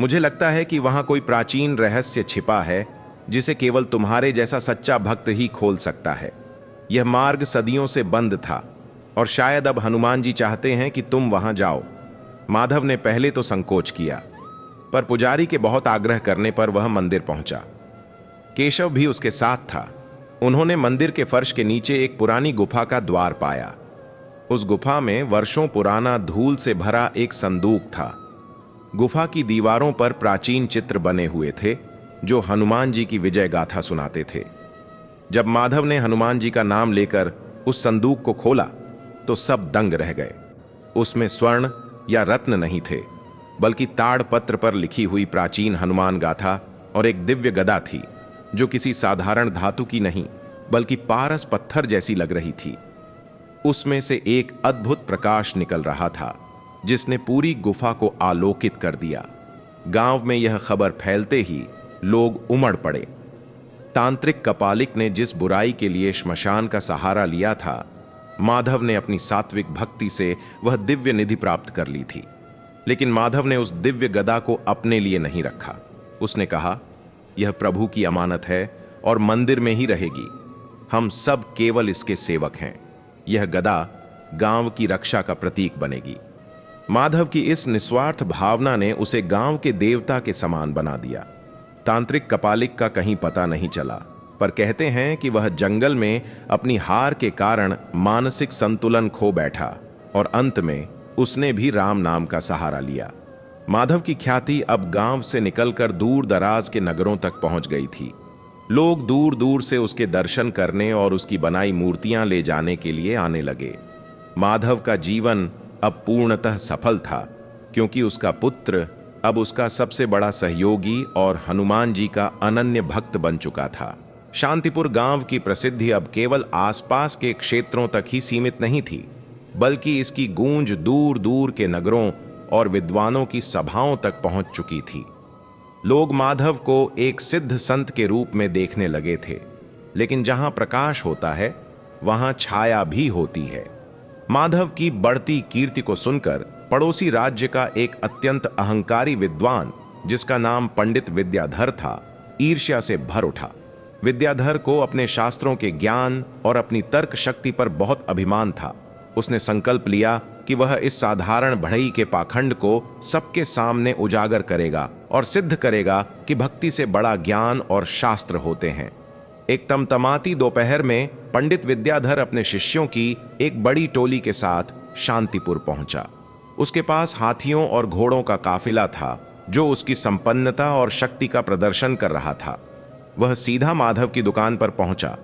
Speaker 1: मुझे लगता है कि वहां कोई प्राचीन रहस्य छिपा है जिसे केवल तुम्हारे जैसा सच्चा भक्त ही खोल सकता है। यह मार्ग सदियों से बंद था, और शायद अब हनुमान जी चाहते हैं कि तुम वहां जाओ। माधव ने पहले तो संकोच किया, पर पुजारी के बहुत आग्रह करने पर वह मंदिर पहुंचा। केशव भी उसके साथ था। उन्होंने मंदिर के फर्श के नीचे एक पुरानी गुफा का द्वार पाया। उस गुफा में वर्षों पुराना धूल से भरा एक संदूक था। गुफा की दीवारों पर प्राचीन चित्र बने हुए थे जो हनुमान जी की विजय गाथा सुनाते थे। जब माधव ने हनुमान जी का नाम लेकर उस संदूक को खोला तो सब दंग रह गए। उसमें स्वर्ण या रत्न नहीं थे, बल्कि ताड़पत्र पर लिखी हुई प्राचीन हनुमान गाथा और एक दिव्य गदा थी जो किसी साधारण धातु की नहीं बल्कि पारस पत्थर जैसी लग रही थी। उसमें से एक अद्भुत प्रकाश निकल रहा था जिसने पूरी गुफा को आलोकित कर दिया। गांव में यह खबर फैलते ही लोग उमड़ पड़े। तांत्रिक कपालिक ने जिस बुराई के लिए श्मशान का सहारा लिया था, माधव ने अपनी सात्विक भक्ति से वह दिव्य निधि प्राप्त कर ली थी। लेकिन माधव ने उस दिव्य गदा को अपने लिए नहीं रखा। उसने कहा, यह प्रभु की अमानत है और मंदिर में ही रहेगी। हम सब केवल इसके सेवक हैं। यह गदा गांव की रक्षा का प्रतीक बनेगी। माधव की इस निस्वार्थ भावना ने उसे गांव के देवता के समान बना दिया। तांत्रिक कपालिक का कहीं पता नहीं चला, पर कहते हैं कि वह जंगल में अपनी हार के कारण मानसिक संतुलन खो बैठा और अंत में उसने भी राम नाम का सहारा लिया। माधव की ख्याति अब गांव से निकलकर दूर दराज के नगरों तक पहुंच गई थी। लोग दूर दूर से उसके दर्शन करने और उसकी बनाई मूर्तियां ले जाने के लिए आने लगे। माधव का जीवन अब पूर्णतः सफल था, क्योंकि उसका पुत्र अब उसका सबसे बड़ा सहयोगी और हनुमान जी का अनन्य भक्त बन चुका था। शांतिपुर गांव की प्रसिद्धि अब केवल आसपास के क्षेत्रों तक ही सीमित नहीं थी, बल्कि इसकी गूंज दूर दूर के नगरों और विद्वानों की सभाओं तक पहुंच चुकी थी। लोग माधव को एक सिद्ध संत के रूप में देखने लगे थे, लेकिन जहां प्रकाश होता है वहां छाया भी होती है। माधव की बढ़ती कीर्ति को सुनकर पड़ोसी राज्य का एक अत्यंत अहंकारी विद्वान, जिसका नाम पंडित विद्याधर था, ईर्ष्या से भर उठा। विद्याधर को अपने शास्त्रों के ज्ञान और अपनी तर्क शक्ति पर बहुत अभिमान था। उसने संकल्प लिया कि वह इस साधारण बढ़ई के पाखंड को सबके सामने उजागर करेगा और सिद्ध करेगा कि भक्ति से बड़ा ज्ञान और शास्त्र होते हैं। एक तमतमाती दोपहर में पंडित विद्याधर अपने शिष्यों की एक बड़ी टोली के साथ शांतिपुर पहुंचा। उसके पास हाथियों और घोड़ों का काफिला था जो उसकी संपन्नता और शक्ति का प्रदर्शन कर रहा था। वह सीधा माधव की दुकान पर पहुंचा।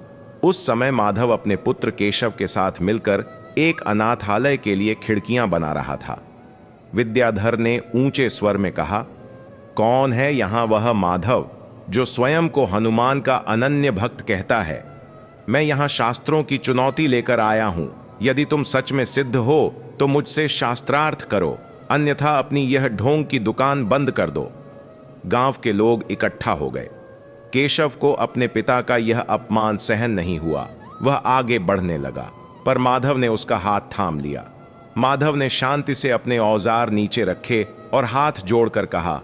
Speaker 1: उस समय माधव अपने पुत्र केशव के साथ मिलकर एक अनाथालय के लिए खिड़कियां बना रहा था। विद्याधर ने ऊंचे स्वर में कहा, कौन है यहां वह माधव जो स्वयं को हनुमान का अनन्य भक्त कहता है? मैं यहां शास्त्रों की चुनौती लेकर आया हूं। यदि तुम सच में सिद्ध हो तो मुझसे शास्त्रार्थ करो, अन्यथा अपनी यह ढोंग की दुकान बंद कर दो। गांव के लोग इकट्ठा हो गए। केशव को अपने पिता का यह अपमान सहन नहीं हुआ। वह आगे बढ़ने लगा, पर माधव ने उसका हाथ थाम लिया। माधव ने शांति से अपने औजार नीचे रखे और हाथ जोड़कर कहा,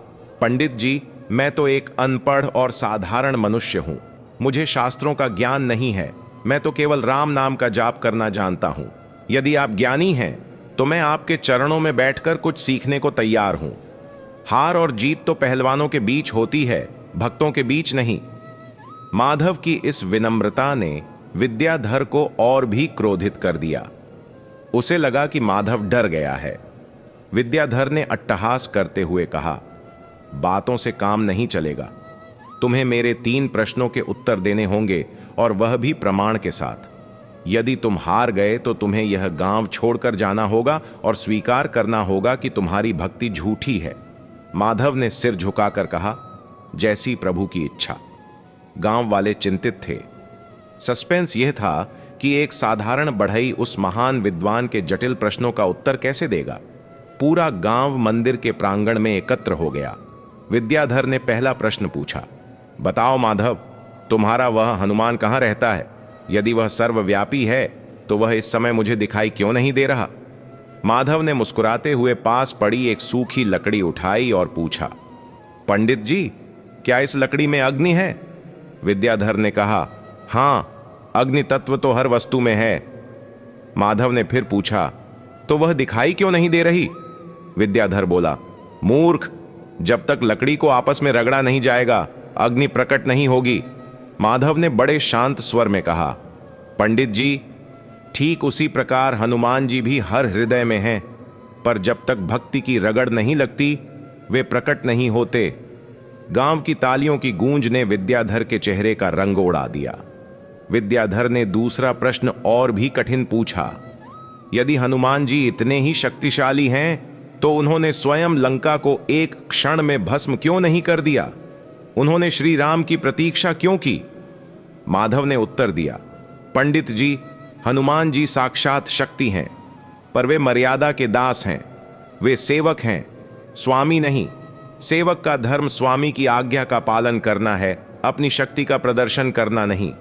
Speaker 1: पंडित जी, मैं तो एक अनपढ़ और साधारण मनुष्य हूं। मुझे शास्त्रों का ज्ञान नहीं है। मैं तो केवल राम नाम का जाप करना जानता हूं। यदि आप ज्ञानी हैं तो मैं आपके चरणों में बैठकर कुछ सीखने को तैयार हूं। हार और जीत तो पहलवानों के बीच होती है, भक्तों के बीच नहीं। माधव की इस विनम्रता ने विद्याधर को और भी क्रोधित कर दिया। उसे लगा कि माधव डर गया है। विद्याधर ने अट्टहास करते हुए कहा, बातों से काम नहीं चलेगा। तुम्हें मेरे 3 प्रश्नों के उत्तर देने होंगे, और वह भी प्रमाण के साथ। यदि तुम हार गए तो तुम्हें यह गांव छोड़कर जाना होगा और स्वीकार करना होगा कि तुम्हारी भक्ति झूठी है। माधव ने सिर झुकाकर कहा, जैसी प्रभु की इच्छा। गांव वाले चिंतित थे। सस्पेंस यह था कि एक साधारण बढ़ई उस महान विद्वान के जटिल प्रश्नों का उत्तर कैसे देगा। पूरा गांव मंदिर के प्रांगण में एकत्र हो गया। विद्याधर ने पहला प्रश्न पूछा, बताओ माधव, तुम्हारा वह हनुमान कहां रहता है? यदि वह सर्वव्यापी है तो वह इस समय मुझे दिखाई क्यों नहीं दे रहा? माधव ने मुस्कुराते हुए पास पड़ी एक सूखी लकड़ी उठाई और पूछा, पंडित जी, क्या इस लकड़ी में अग्नि है? विद्याधर ने कहा, हां, अग्नि तत्व तो हर वस्तु में है। माधव ने फिर पूछा, तो वह दिखाई क्यों नहीं दे रही? विद्याधर बोला, मूर्ख, जब तक लकड़ी को आपस में रगड़ा नहीं जाएगा अग्नि प्रकट नहीं होगी। माधव ने बड़े शांत स्वर में कहा, पंडित जी, ठीक उसी प्रकार हनुमान जी भी हर हृदय में हैं, पर जब तक भक्ति की रगड़ नहीं लगती वे प्रकट नहीं होते। गांव की तालियों की गूंज ने विद्याधर के चेहरे का रंग उड़ा दिया। विद्याधर ने दूसरा प्रश्न और भी कठिन पूछा, यदि हनुमान जी इतने ही शक्तिशाली हैं तो उन्होंने स्वयं लंका को एक क्षण में भस्म क्यों नहीं कर दिया? उन्होंने श्री राम की प्रतीक्षा क्यों की? माधव ने उत्तर दिया, पंडित जी, हनुमान जी साक्षात शक्ति हैं, पर वे मर्यादा के दास हैं। वे सेवक हैं, स्वामी नहीं। सेवक का धर्म स्वामी की आज्ञा का पालन करना है, अपनी शक्ति का प्रदर्शन करना नहीं।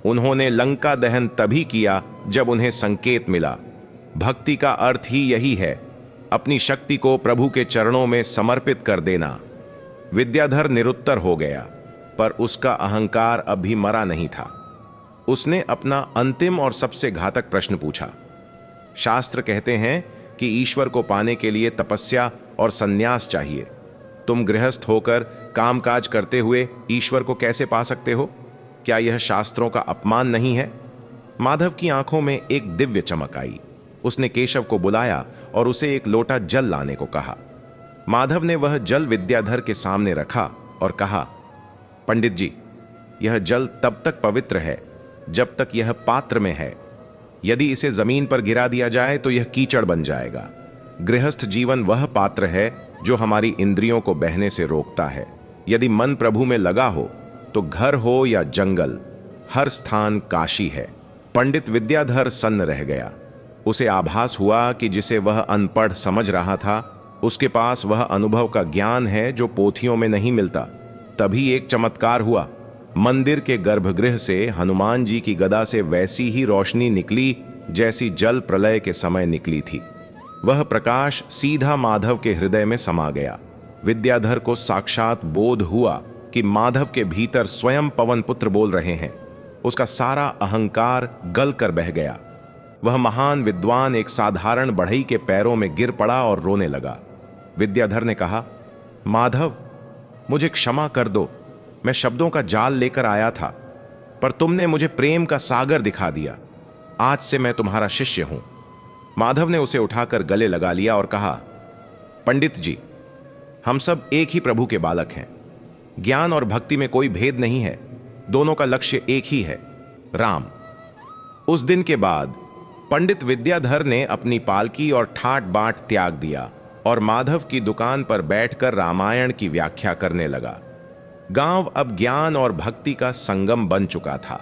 Speaker 1: उन्होंने लंका दहन तभी किया जब उन्हें संकेत मिला। भक्ति का अर्थ ही यही है, अपनी शक्ति को प्रभु के चरणों में समर्पित कर देना। विद्याधर निरुत्तर हो गया, पर उसका अहंकार अभी मरा नहीं था। उसने अपना अंतिम और सबसे घातक प्रश्न पूछा। शास्त्र कहते हैं कि ईश्वर को पाने के लिए तपस्या और संन्यास चाहिए। तुम गृहस्थ होकर कामकाज करते हुए ईश्वर को कैसे पा सकते हो? क्या यह शास्त्रों का अपमान नहीं है? माधव की आंखों में एक दिव्य चमक आई। उसने केशव को बुलाया और उसे एक लोटा जल लाने को कहा। माधव ने वह जल विद्याधर के सामने रखा और कहा, पंडित जी, यह जल तब तक पवित्र है जब तक यह पात्र में है। यदि इसे जमीन पर गिरा दिया जाए तो यह कीचड़ बन जाएगा। गृहस्थ जीवन वह पात्र है जो हमारी इंद्रियों को बहने से रोकता है। यदि मन प्रभु में लगा हो तो घर हो या जंगल, हर स्थान काशी है। पंडित विद्याधर सन्न रह गया। उसे आभास हुआ कि जिसे वह अनपढ़ समझ रहा था, उसके पास वह अनुभव का ज्ञान है जो पोथियों में नहीं मिलता। तभी एक चमत्कार हुआ। मंदिर के गर्भगृह से हनुमान जी की गदा से वैसी ही रोशनी निकली जैसी जल प्रलय के समय निकली थी। वह प्रकाश सीधा माधव के हृदय में समा गया। विद्याधर को साक्षात बोध हुआ कि माधव के भीतर स्वयं पवन पुत्र बोल रहे हैं। उसका सारा अहंकार गल कर बह गया। वह महान विद्वान एक साधारण बढ़ई के पैरों में गिर पड़ा और रोने लगा। विद्याधर ने कहा, माधव, मुझे क्षमा कर दो। मैं शब्दों का जाल लेकर आया था, पर तुमने मुझे प्रेम का सागर दिखा दिया। आज से मैं तुम्हारा शिष्य हूं। माधव ने उसे उठाकर गले लगा लिया और कहा, पंडित जी, हम सब एक ही प्रभु के बालक हैं। ज्ञान और भक्ति में कोई भेद नहीं है। दोनों का लक्ष्य एक ही है, राम। उस दिन के बाद पंडित विद्याधर ने अपनी पालकी और ठाट बाट त्याग दिया और माधव की दुकान पर बैठकर रामायण की व्याख्या करने लगा। गांव अब ज्ञान और भक्ति का संगम बन चुका था।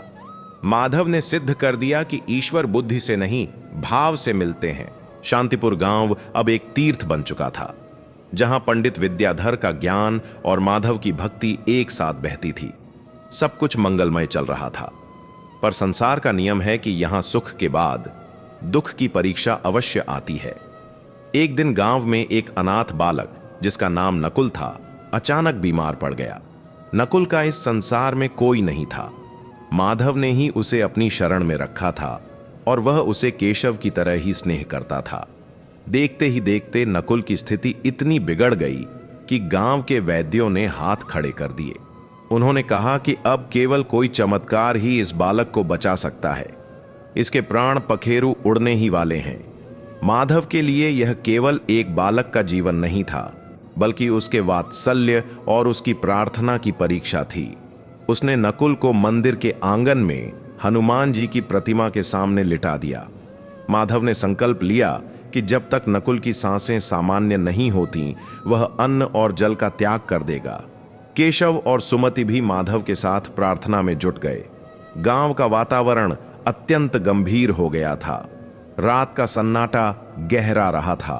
Speaker 1: माधव ने सिद्ध कर दिया कि ईश्वर बुद्धि से नहीं, भाव से मिलते हैं। शांतिपुर गांव अब एक तीर्थ बन चुका था, जहां पंडित विद्याधर का ज्ञान और माधव की भक्ति एक साथ बहती थी। सब कुछ मंगलमय चल रहा था, पर संसार का नियम है कि यहां सुख के बाद दुख की परीक्षा अवश्य आती है। एक दिन गांव में एक अनाथ बालक, जिसका नाम नकुल था, अचानक बीमार पड़ गया। नकुल का इस संसार में कोई नहीं था। माधव ने ही उसे अपनी शरण में रखा था और वह उसे केशव की तरह ही स्नेह करता था। देखते ही देखते नकुल की स्थिति इतनी बिगड़ गई कि गांव के वैद्यों ने हाथ खड़े कर दिए। उन्होंने कहा कि अब केवल कोई चमत्कार ही इस बालक को बचा सकता है। इसके प्राण पखेरु उड़ने ही वाले हैं। माधव के लिए यह केवल एक बालक का जीवन नहीं था, बल्कि उसके वात्सल्य और उसकी प्रार्थना की परीक्षा थी। उसने नकुल को मंदिर के आंगन में हनुमान जी की प्रतिमा के सामने लिटा दिया। माधव ने संकल्प लिया कि जब तक नकुल की सांसें सामान्य नहीं होती, वह अन्न और जल का त्याग कर देगा। केशव और सुमति भी माधव के साथ प्रार्थना में जुट गए। गांव का वातावरण अत्यंत गंभीर हो गया था। रात का सन्नाटा गहरा रहा था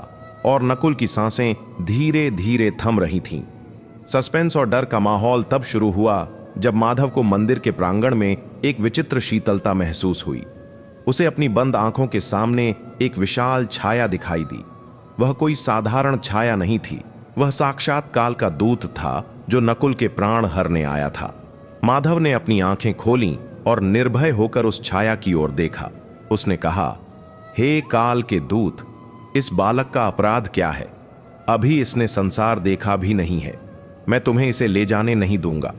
Speaker 1: और नकुल की सांसें धीरे धीरे थम रही थीं। सस्पेंस और डर का माहौल तब शुरू हुआ जब माधव को मंदिर के प्रांगण में एक विचित्र शीतलता महसूस हुई। उसे अपनी बंद आंखों के सामने एक विशाल छाया दिखाई दी। वह कोई साधारण छाया नहीं थी, वह साक्षात काल का दूत था जो नकुल के प्राण हरने आया था। माधव ने अपनी आंखें खोलीं और निर्भय होकर उस छाया की ओर देखा। उसने कहा, हे काल के दूत, इस बालक का अपराध क्या है? अभी इसने संसार देखा भी नहीं है। मैं तुम्हें इसे ले जाने नहीं दूंगा।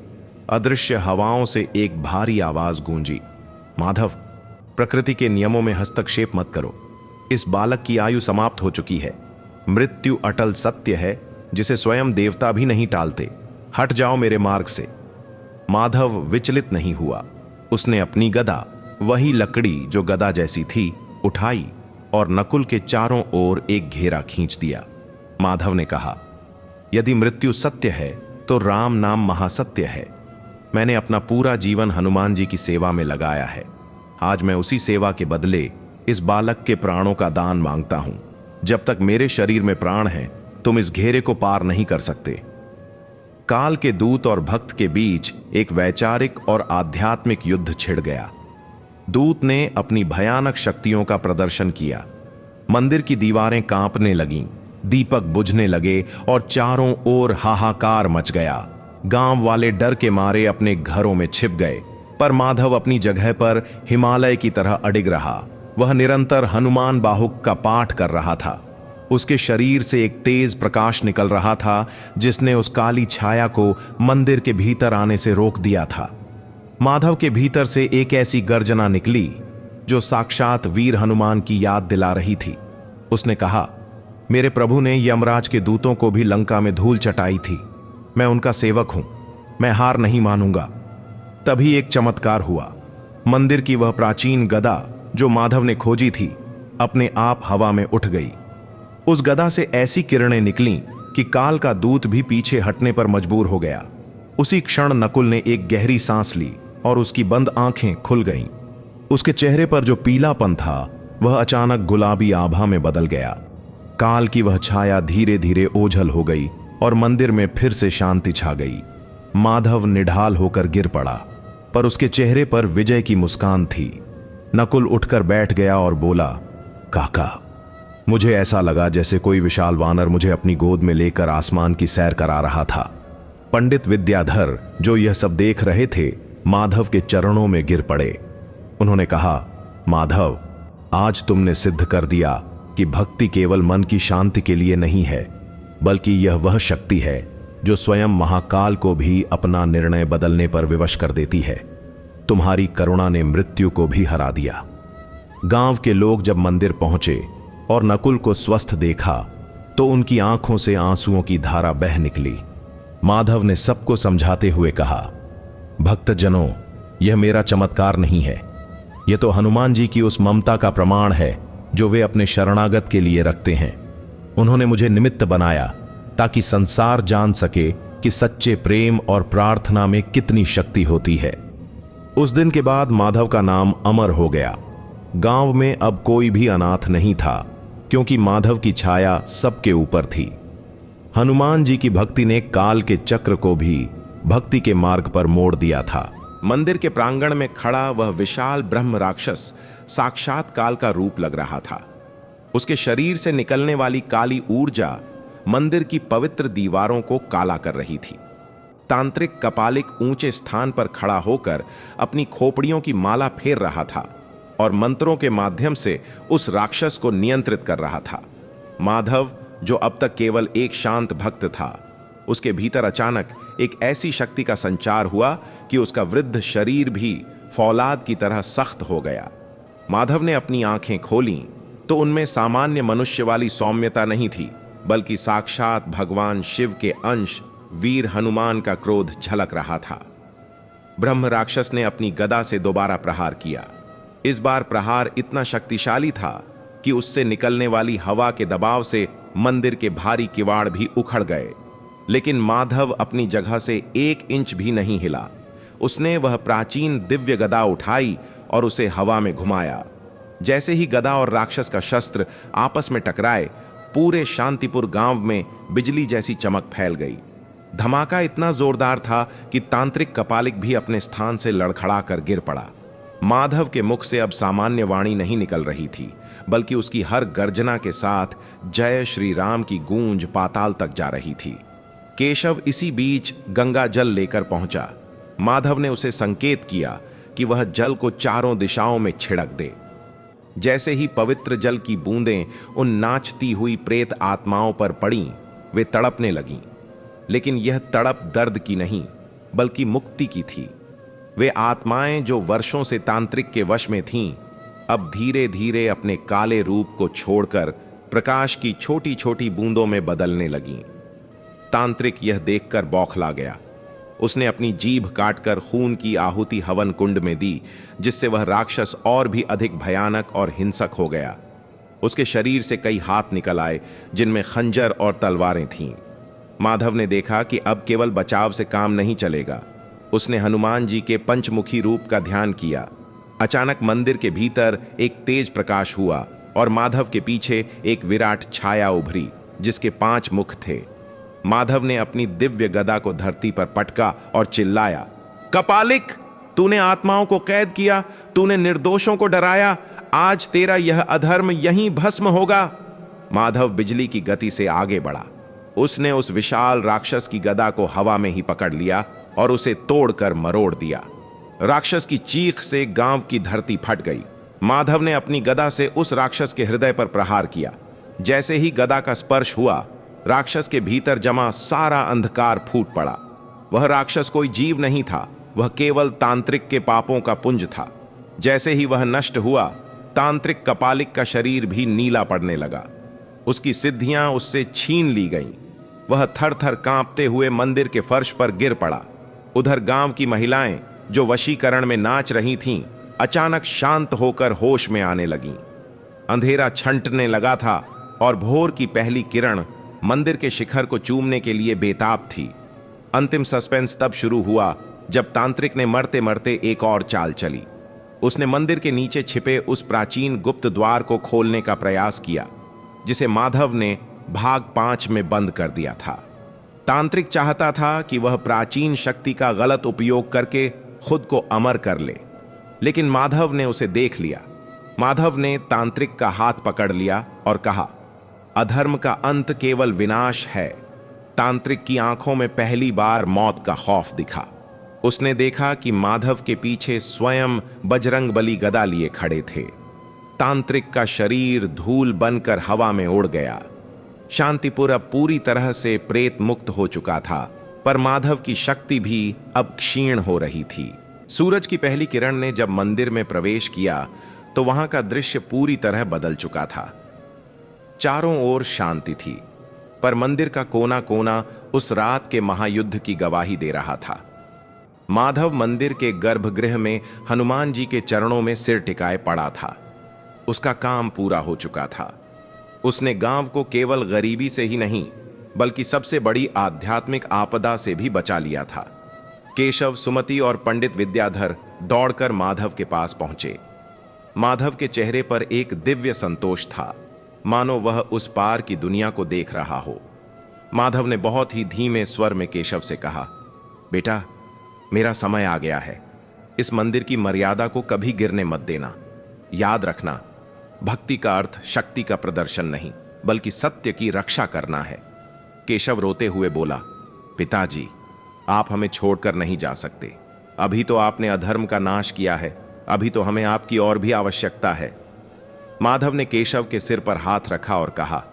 Speaker 1: अदृश्य हवाओं से एक भारी आवाज गूंजी, माधव, प्रकृति के नियमों में हस्तक्षेप मत करो। इस बालक की आयु समाप्त हो चुकी है। मृत्यु अटल सत्य है जिसे स्वयं देवता भी नहीं टालते। हट जाओ मेरे मार्ग से। माधव विचलित नहीं हुआ। उसने अपनी गदा, वही लकड़ी जो गदा जैसी थी, उठाई और नकुल के चारों ओर एक घेरा खींच दिया। माधव ने कहा, यदि मृत्यु सत्य है तो राम नाम महासत्य है। मैंने अपना पूरा जीवन हनुमान जी की सेवा में लगाया है। आज मैं उसी सेवा के बदले इस बालक के प्राणों का दान मांगता हूं। जब तक मेरे शरीर में प्राण है, तुम इस घेरे को पार नहीं कर सकते। काल के दूत और भक्त के बीच एक वैचारिक और आध्यात्मिक युद्ध छिड़ गया। दूत ने अपनी भयानक शक्तियों का प्रदर्शन किया। मंदिर की दीवारें कांपने लगीं, दीपक बुझने लगे और चारों ओर हाहाकार मच गया। गांव वाले डर के मारे अपने घरों में छिप गए, पर माधव अपनी जगह पर हिमालय की तरह अडिग रहा। वह निरंतर हनुमान बाहुक का पाठ कर रहा था। उसके शरीर से एक तेज प्रकाश निकल रहा था जिसने उस काली छाया को मंदिर के भीतर आने से रोक दिया था। माधव के भीतर से एक ऐसी गर्जना निकली जो साक्षात वीर हनुमान की याद दिला रही थी। उसने कहा, मेरे प्रभु ने यमराज के दूतों को भी लंका में धूल चटाई थी। मैं उनका सेवक हूं। मैं हार नहीं मानूंगा। तभी एक चमत्कार हुआ। मंदिर की वह प्राचीन गदा जो माधव ने खोजी थी, अपने आप हवा में उठ गई। उस गदा से ऐसी किरणें निकलीं कि काल का दूत भी पीछे हटने पर मजबूर हो गया। उसी क्षण नकुल ने एक गहरी सांस ली और उसकी बंद आंखें खुल गईं। उसके चेहरे पर जो पीलापन था वह अचानक गुलाबी आभा में बदल गया। काल की वह छाया धीरे धीरे ओझल हो गई और मंदिर में फिर से शांति छा गई। माधव निढाल होकर गिर पड़ा, पर उसके चेहरे पर विजय की मुस्कान थी। नकुल उठकर बैठ गया और बोला, काका, मुझे ऐसा लगा जैसे कोई विशाल वानर मुझे अपनी गोद में लेकर आसमान की सैर करा रहा था। पंडित विद्याधर, जो यह सब देख रहे थे, माधव के चरणों में गिर पड़े। उन्होंने कहा, माधव, आज तुमने सिद्ध कर दिया कि भक्ति केवल मन की शांति के लिए नहीं है, बल्कि यह वह शक्ति है जो स्वयं महाकाल को भी अपना निर्णय बदलने पर विवश कर देती है। तुम्हारी करुणा ने मृत्यु को भी हरा दिया। गांव के लोग जब मंदिर पहुंचे और नकुल को स्वस्थ देखा तो उनकी आंखों से आंसुओं की धारा बह निकली। माधव ने सबको समझाते हुए कहा, भक्तजनों, यह मेरा चमत्कार नहीं है। यह तो हनुमान जी की उस ममता का प्रमाण है जो वे अपने शरणागत के लिए रखते हैं। उन्होंने मुझे निमित्त बनाया ताकि संसार जान सके कि सच्चे प्रेम और प्रार्थना में कितनी शक्ति होती है। उस दिन के बाद माधव का नाम अमर हो गया। गांव में अब कोई भी अनाथ नहीं था, क्योंकि माधव की छाया सबके ऊपर थी। हनुमान जी की भक्ति ने काल के चक्र को भी भक्ति के मार्ग पर मोड़ दिया था। मंदिर के प्रांगण में खड़ा वह विशाल ब्रह्म राक्षस साक्षात काल का रूप लग रहा था। उसके शरीर से निकलने वाली काली ऊर्जा मंदिर की पवित्र दीवारों को काला कर रही थी। तांत्रिक कपालिक ऊंचे स्थान पर खड़ा होकर अपनी खोपड़ियों की माला फेर रहा था और मंत्रों के माध्यम से उस राक्षस को नियंत्रित कर रहा था। माधव, जो अब तक केवल एक शांत भक्त था, उसके भीतर अचानक एक ऐसी शक्ति का संचार हुआ कि उसका वृद्ध शरीर भी फौलाद की तरह सख्त हो गया। माधव ने अपनी आंखें खोलीं तो उनमें सामान्य मनुष्य वाली सौम्यता नहीं थी, बल्कि साक्षात भगवान शिव के अंश वीर हनुमान का क्रोध झलक रहा था। ब्रह्म राक्षस ने अपनी गदा से दोबारा प्रहार किया। इस बार प्रहार इतना शक्तिशाली था कि उससे निकलने वाली हवा के दबाव से मंदिर के भारी किवाड़ भी उखड़ गए। लेकिन माधव अपनी जगह से 1 इंच भी नहीं हिला। उसने वह प्राचीन दिव्य गदा उठाई और उसे हवा में घुमाया। जैसे ही गदा और राक्षस का शस्त्र आपस में टकराए, पूरे शांतिपुर गांव में बिजली जैसी चमक फैल गई। धमाका इतना जोरदार था कि तांत्रिक कपालिक भी अपने स्थान से लड़खड़ा कर गिर पड़ा। माधव के मुख से अब सामान्य वाणी नहीं निकल रही थी, बल्कि उसकी हर गर्जना के साथ जय श्री राम की गूंज पाताल तक जा रही थी। केशव इसी बीच गंगा जल लेकर पहुंचा। माधव ने उसे संकेत किया कि वह जल को चारों दिशाओं में छिड़क दे। जैसे ही पवित्र जल की बूंदें उन नाचती हुई प्रेत आत्माओं पर पड़ीं, वे तड़पने लगीं। लेकिन यह तड़प दर्द की नहीं, बल्कि मुक्ति की थी। वे आत्माएं जो वर्षों से तांत्रिक के वश में थीं, अब धीरे धीरे अपने काले रूप को छोड़कर प्रकाश की छोटी छोटी बूंदों में बदलने लगीं। तांत्रिक यह देखकर बौखला गया। उसने अपनी जीभ काटकर खून की आहुति हवन कुंड में दी, जिससे वह राक्षस और भी अधिक भयानक और हिंसक हो गया। उसके शरीर से कई हाथ निकल आए, जिनमें खंजर और तलवारें थीं। माधव ने देखा कि अब केवल बचाव से काम नहीं चलेगा। उसने हनुमान जी के पंचमुखी रूप का ध्यान किया। अचानक मंदिर के भीतर एक तेज प्रकाश हुआ और माधव के पीछे एक विराट छाया उभरी, जिसके 5 मुख थे। माधव ने अपनी दिव्य गदा को धरती पर पटका और चिल्लाया, कपालिक, तूने आत्माओं को कैद किया, तूने निर्दोषों को डराया, आज तेरा यह अधर्म यहीं भस्म होगा। माधव बिजली की गति से आगे बढ़ा। उसने उस विशाल राक्षस की गदा को हवा में ही पकड़ लिया और उसे तोड़कर मरोड़ दिया। राक्षस की चीख से गांव की धरती फट गई। माधव ने अपनी गदा से उस राक्षस के हृदय पर प्रहार किया। जैसे ही गदा का स्पर्श हुआ, राक्षस के भीतर जमा सारा अंधकार फूट पड़ा। वह राक्षस कोई जीव नहीं था, वह केवल तांत्रिक के पापों का पुंज था। जैसे ही वह नष्ट हुआ, तांत्रिक कपालिक का शरीर भी नीला पड़ने लगा। उसकी सिद्धियां उससे छीन ली गईं। वह थर थर कांपते हुए मंदिर के फर्श पर गिर पड़ा। उधर गांव की महिलाएं जो वशीकरण में नाच रही थीं, अचानक शांत होकर होश में आने लगीं। अंधेरा छंटने लगा था और भोर की पहली किरण मंदिर के शिखर को चूमने के लिए बेताब थी। अंतिम सस्पेंस तब शुरू हुआ जब तांत्रिक ने मरते मरते एक और चाल चली। उसने मंदिर के नीचे छिपे उस प्राचीन गुप्त द्वार को खोलने का प्रयास किया, जिसे माधव ने भाग 5 में बंद कर दिया था। तांत्रिक चाहता था कि वह प्राचीन शक्ति का गलत उपयोग करके खुद को अमर कर ले, लेकिन माधव ने उसे देख लिया। माधव ने तांत्रिक का हाथ पकड़ लिया और कहा, अधर्म का अंत केवल विनाश है। तांत्रिक की आंखों में पहली बार मौत का खौफ दिखा। उसने देखा कि माधव के पीछे स्वयं बजरंगबली गदा लिए खड़े थे। तांत्रिक का शरीर धूल बनकर हवा में उड़ गया। शांतिपुर अब पूरी तरह से प्रेत मुक्त हो चुका था, पर माधव की शक्ति भी अब क्षीण हो रही थी। सूरज की पहली किरण ने जब मंदिर में प्रवेश किया तो वहां का दृश्य पूरी तरह बदल चुका था। चारों ओर शांति थी, पर मंदिर का कोना कोना उस रात के महायुद्ध की गवाही दे रहा था। माधव मंदिर के गर्भगृह में हनुमान जी के चरणों में सिर टिकाए पड़ा था। उसका काम पूरा हो चुका था। उसने गांव को केवल गरीबी से ही नहीं, बल्कि सबसे बड़ी आध्यात्मिक आपदा से भी बचा लिया था। केशव, सुमति और पंडित विद्याधर दौड़कर माधव के पास पहुंचे। माधव के चेहरे पर एक दिव्य संतोष था, मानो वह उस पार की दुनिया को देख रहा हो। माधव ने बहुत ही धीमे स्वर में केशव से कहा, बेटा, मेरा समय आ गया है। इस मंदिर की मर्यादा को कभी गिरने मत देना। याद रखना, भक्ति का अर्थ शक्ति का प्रदर्शन नहीं, बल्कि सत्य की रक्षा करना है। केशव रोते हुए बोला, पिताजी, आप हमें छोड़कर नहीं जा सकते। अभी तो आपने अधर्म का नाश किया है, अभी तो हमें आपकी और भी आवश्यकता है। माधव ने केशव के सिर पर हाथ रखा और कहा,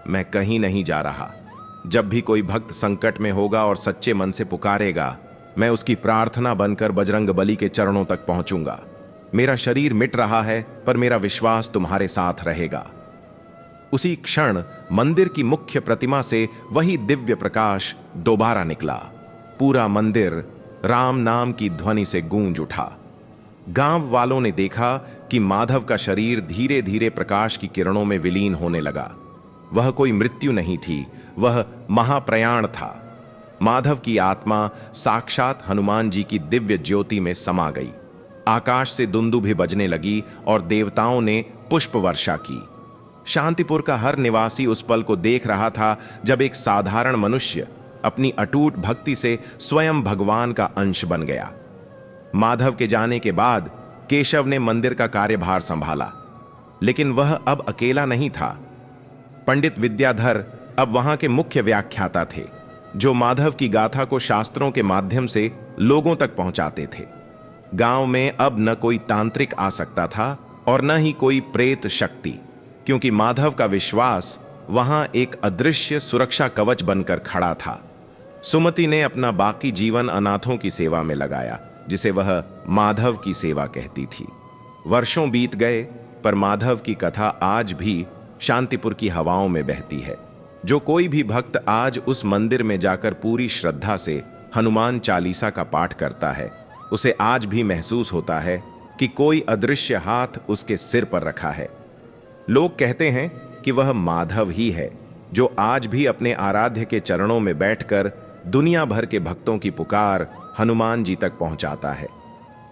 Speaker 1: मैं कहीं नहीं जा रहा। जब भी कोई भक्त संकट में होगा और सच्चे मन से पुकारेगा, मैं उसकी प्रार्थना बनकर बजरंगबली के चरणों तक पहुंचूंगा। मेरा शरीर मिट रहा है, पर मेरा विश्वास तुम्हारे साथ रहेगा। उसी क्षण मंदिर की मुख्य प्रतिमा से वही दिव्य प्रकाश दोबारा निकला। पूरा मंदिर राम नाम की ध्वनि से गूंज उठा। गांव वालों ने देखा कि माधव का शरीर धीरे धीरे प्रकाश की किरणों में विलीन होने लगा। वह कोई मृत्यु नहीं थी, वह महाप्रयाण था। माधव की आत्मा साक्षात हनुमान जी की दिव्य ज्योति में समा गई। आकाश से दुंदुभि बजने लगी और देवताओं ने पुष्प वर्षा की। शांतिपुर का हर निवासी उस पल को देख रहा था जब एक साधारण मनुष्य अपनी अटूट भक्ति से स्वयं भगवान का अंश बन गया। माधव के जाने के बाद केशव ने मंदिर का कार्यभार संभाला, लेकिन वह अब अकेला नहीं था। पंडित विद्याधर अब वहां के मुख्य व्याख्याता थे, जो माधव की गाथा को शास्त्रों के माध्यम से लोगों तक पहुंचाते थे। गांव में अब न कोई तांत्रिक आ सकता था, और न ही कोई प्रेत शक्ति, क्योंकि माधव का विश्वास वहां एक अदृश्य सुरक्षा कवच बनकर खड़ा था। सुमति ने अपना बाकी जीवन अनाथों की सेवा में लगाया, जिसे वह माधव की सेवा कहती थी। वर्षों बीत गए, पर माधव की कथा आज भी शांतिपुर की हवाओं में बहती है। जो कोई भी भक्त आज उस मंदिर में जाकर पूरी श्रद्धा से हनुमान चालीसा का पाठ करता है, उसे आज भी महसूस होता है कि कोई अदृश्य हाथ उसके सिर पर रखा है। लोग कहते हैं कि वह माधव ही है जो आज भी अपने आराध्य के चरणों में बैठकर दुनिया भर के भक्तों की पुकार हनुमान जी तक पहुंचाता है।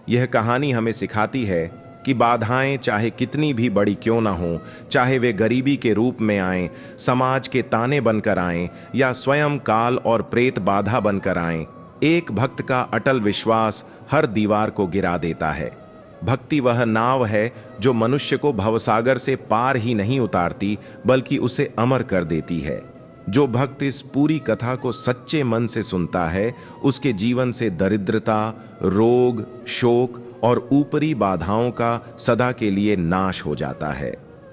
Speaker 1: यह कहानी हमें सिखाती है कि बाधाएं चाहे कितनी भी बड़ी क्यों ना हो, चाहे वे गरीबी के रूप में आएं, समाज के ताने बनकर आएं या स्वयं काल और प्रेत बाधा बनकर आएं, एक भक्त का अटल विश्वास हर दीवार को गिरा देता है। भक्ति वह नाव है जो मनुष्य को भवसागर से पार ही नहीं उतारती, बल्कि उसे अमर कर देती है। जो भक्त इस पूरी कथा को सच्चे मन से सुनता है, उसके जीवन से दरिद्रता, रोग, शोक और ऊपरी बाधाओं का सदा के लिए नाश हो जाता है।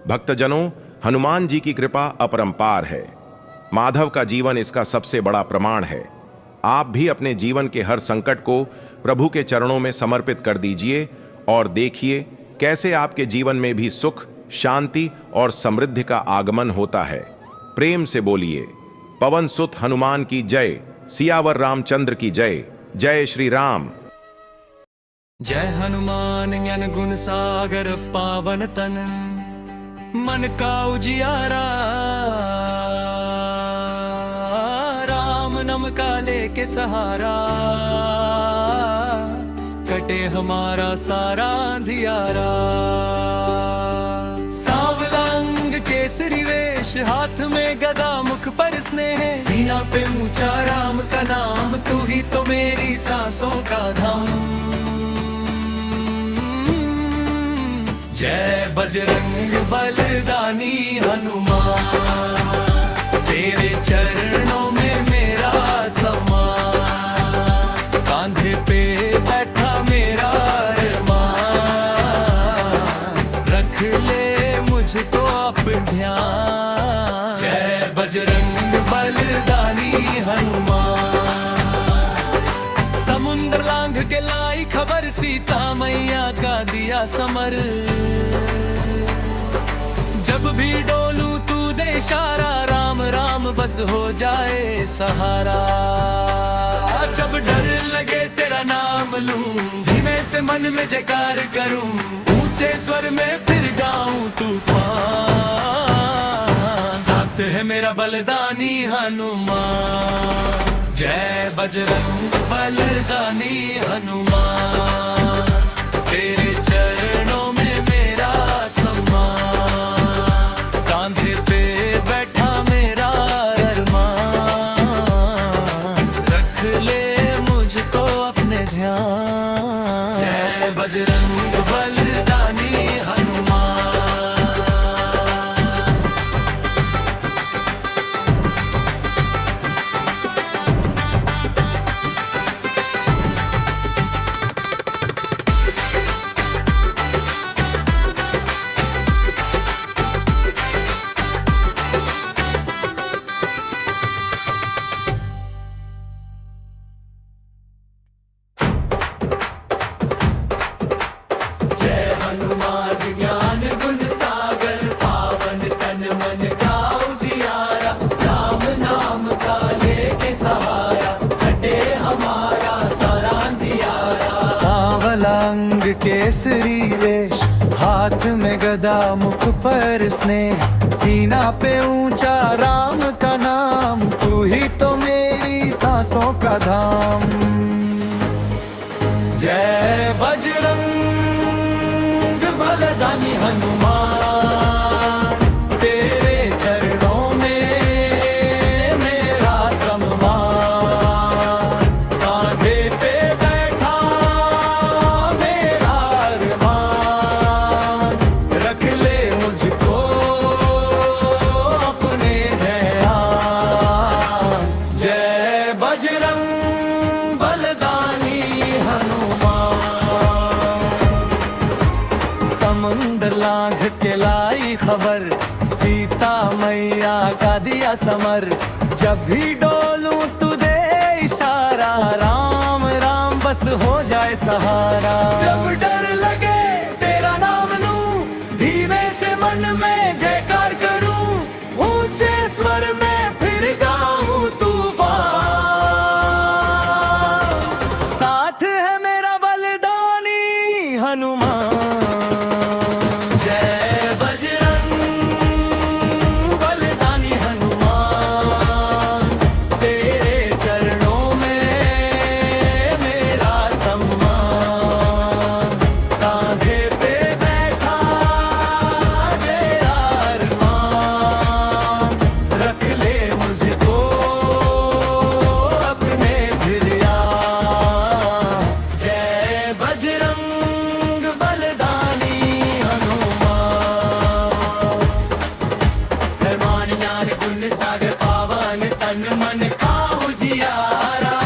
Speaker 1: भक्तजनों, हनुमान जी की कृपा अपरंपार है। माधव का जीवन इसका सबसे बड़ा प्रमाण है। आप भी अपने जीवन के हर संकट को प्रभु के चरणों में समर्पित कर दीजिए और देखिए कैसे आपके जीवन में भी सुख, शांति और समृद्धि का आगमन होता है। प्रेम से बोलिए, पवन सुत हनुमान की जय, सियावर रामचंद्र की जय। जय श्री राम।
Speaker 2: जय हनुमान ज्ञान गुण सागर पावन तन, मन का उजियारा, राम नम का लेके सहारा, कटे हमारा सारा अंधियारा। सांवला अंग केसरी वेश, हाथ में गदा मुख पर स्नेह, सीना पे ऊंचा राम का नाम, तू ही तो मेरी सांसों का धाम। जय बजरंग बलदानी हनुमान, तेरे चरणों में मेरा समान, कांधे पे बैठा मेरा अरमान, रख ले मुझको आप ध्यान। जय बजरंग बलदानी हनुमान, समुद्र लांघ के लाई खबर, सीता मैया का दिया समर, जब भी डोलू तू दे इशारा, राम राम बस हो जाए सहारा। जब डर लगे तेरा नाम लूं, धीमे से मन में जयकार करूं, ऊंचे स्वर में फिर गाऊं तूफान। साथ है मेरा बलदानी हनुमान, जय बजरंग बलदानी हनुमान, तेरे चरणों में मेरा सम्मान, कांधे पे बैठा मेरा अरमान, रख ले मुझको अपने ध्यान। जय बजरंग बलदानी हनुमान। केसरी वेश, हाथ में गदा मुख पर स्नेह, सीना पे ऊंचा राम का नाम, तू ही तो मेरी सांसों का धाम। जय बजरंग बलदानी हनुमान, तेरे चरणों में मेरा सम्मान, कांधे पे बैठा मेरा अरमान, रख ले मुझको अपने ध्यान। जय बजरंग बलदानी हनुमान, समुद्र का दिया समर। जब भी डोलूं तू दे इशारा, राम राम बस हो जाए सहारा। जब डर लगे तेरा नाम लूं, धीमे से मन में जयकार करूं, ऊंचे स्वर में फिर गाऊं तूफान। साथ है मेरा बलिदानी हनुमान। जय बजरंग बलिदानी हनुमान, तेरे चरणों में मेरा सम्मान। कांधे पे बैठा तेरा अरमान, रख ले मुझको अपने फिर याद। जय बजरंग बलिदानी हनुमान। धर्मान ज्ञान पुण्य सागर पावन, तन मन का उजियारा,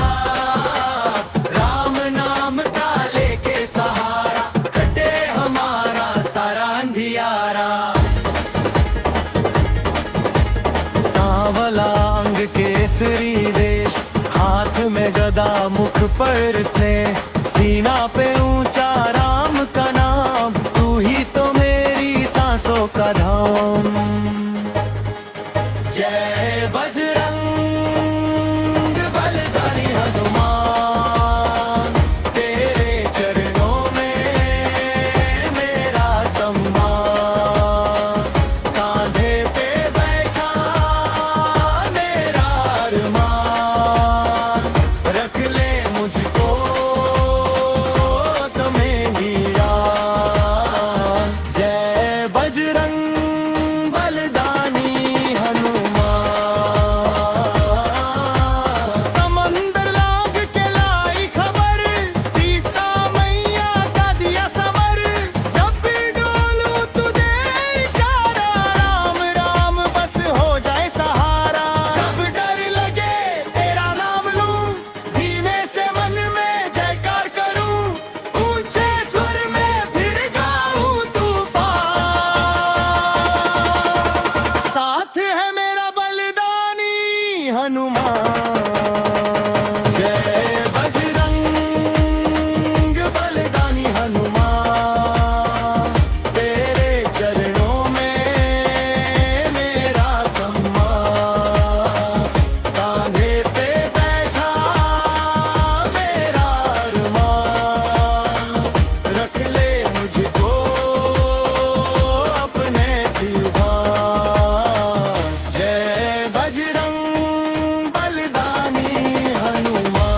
Speaker 2: राम नाम का लेके सहारा, कटे हमारा सारा अंधियारा। सांवला अंग केसरी वेश, हाथ में गदा मुख पर स्नेह, सीना पे ऊंचा राम का नाम, तू ही तो मेरी सांसों का धाम। जय बजरंग बलिदानी हनुमान, तेरे चरणों में मेरा सम्मान। कांधे पे बैठा मेरा अरमान, रख ले मुझको तुम्हें भी याद। जय बजरंग बलिदानी हनुमान। समंदर लाग के लाई खबर, सीता मैया का दिया समर। जब भी डोलूं तू दे इशारा, राम राम बस हो जाए सहारा। जब डर लगे तेरा नाम लूं, धीमे से मन में जयकार करूं, ऊंचे स्वर में फिर गाऊं तूफान। साथ है मेरा बलिदानी हनुमान। जय बजरंग बलिदानी हनुमान, तेरे चरणों में मेरा सम्मान। कांधे पे बैठा मेरा अरमान, रख ले मुझको अपने दीवान। जय बजरंग बलिदानी हनुमान।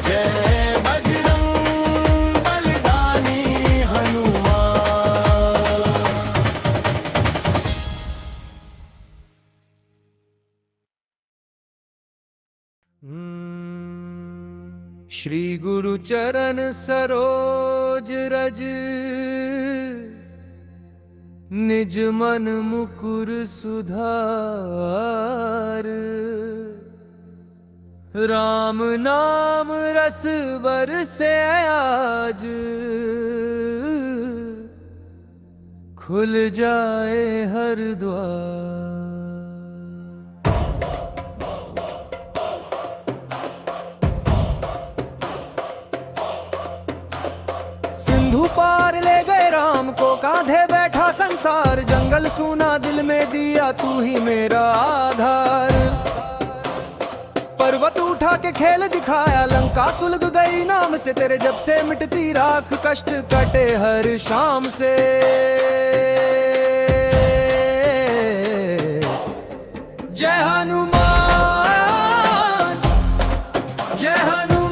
Speaker 2: जय बजरंग बलिदानी हनुमान। श्री गुरु चरण सरोज रज, निज मन मुकुर सुधार। राम नाम रस बरसे आज, खुल जाए हर द्वार। सिंधु पार ले गए राम को, कांधे बैठा संसार। जंगल सूना दिल में दिया तू ही मेरा आधार। पर्वत उठा के खेल दिखाया, लंका सुलग गई नाम से तेरे। जब से मिटती राख कष्ट कटे हर शाम से। जय हनुमान जय हनुमान,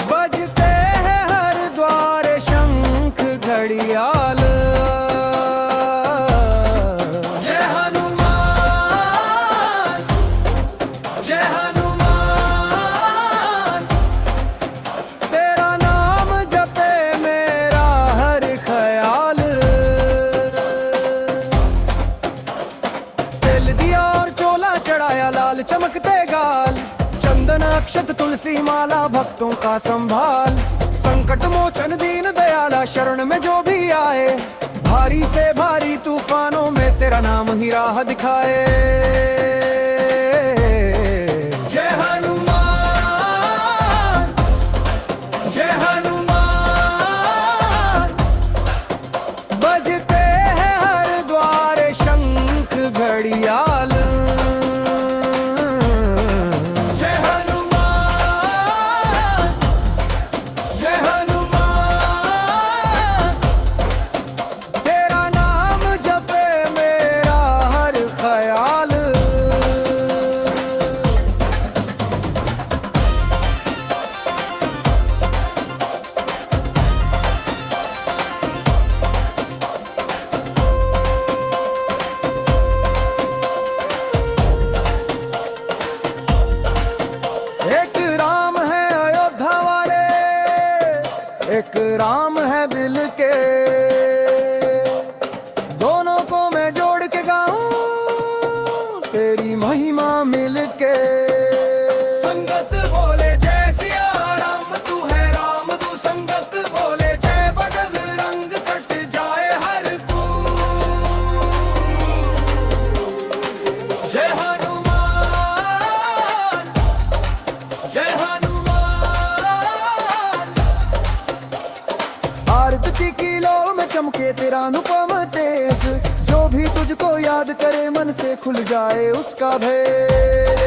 Speaker 2: बजते हैं हर द्वार शंख घड़ियाल। जय हनुमान जय हनुमान, तेरा नाम जपे मेरा हर ख्याल। तेल दिया और चोला चढ़ाया, लाल चमकते गाल। चंदन अक्षत तुलसी माला, भक्तों का संभाल। संकट मोचन दीन दयाला, शरण में जो भी आए भारी से भारी तूफानों में तेरा नाम ही राह दिखाए। जय हनुमान, जय हनुमान, बजते हैं हर द्वारे शंख घड़ियाल। जय हनुमान, जय हनुमान, तेरा नाम जपे मेरा हर ख्याल। एक राम है अयोध्या वाले, एक राम है दिल के, दोनों को मैं जोड़ के गाऊं तेरी महिमा मिलके। संगत बोले जय सिया राम, तू है राम तू, संगत बोले जय बजरंग, कट जाए हर तू। जय हनुमान, जय हनुमान, आरती की लो में चमके तेरा अनुपम तेज, जो भी तुझको याद करे मन से खुल जाए उसका भेद।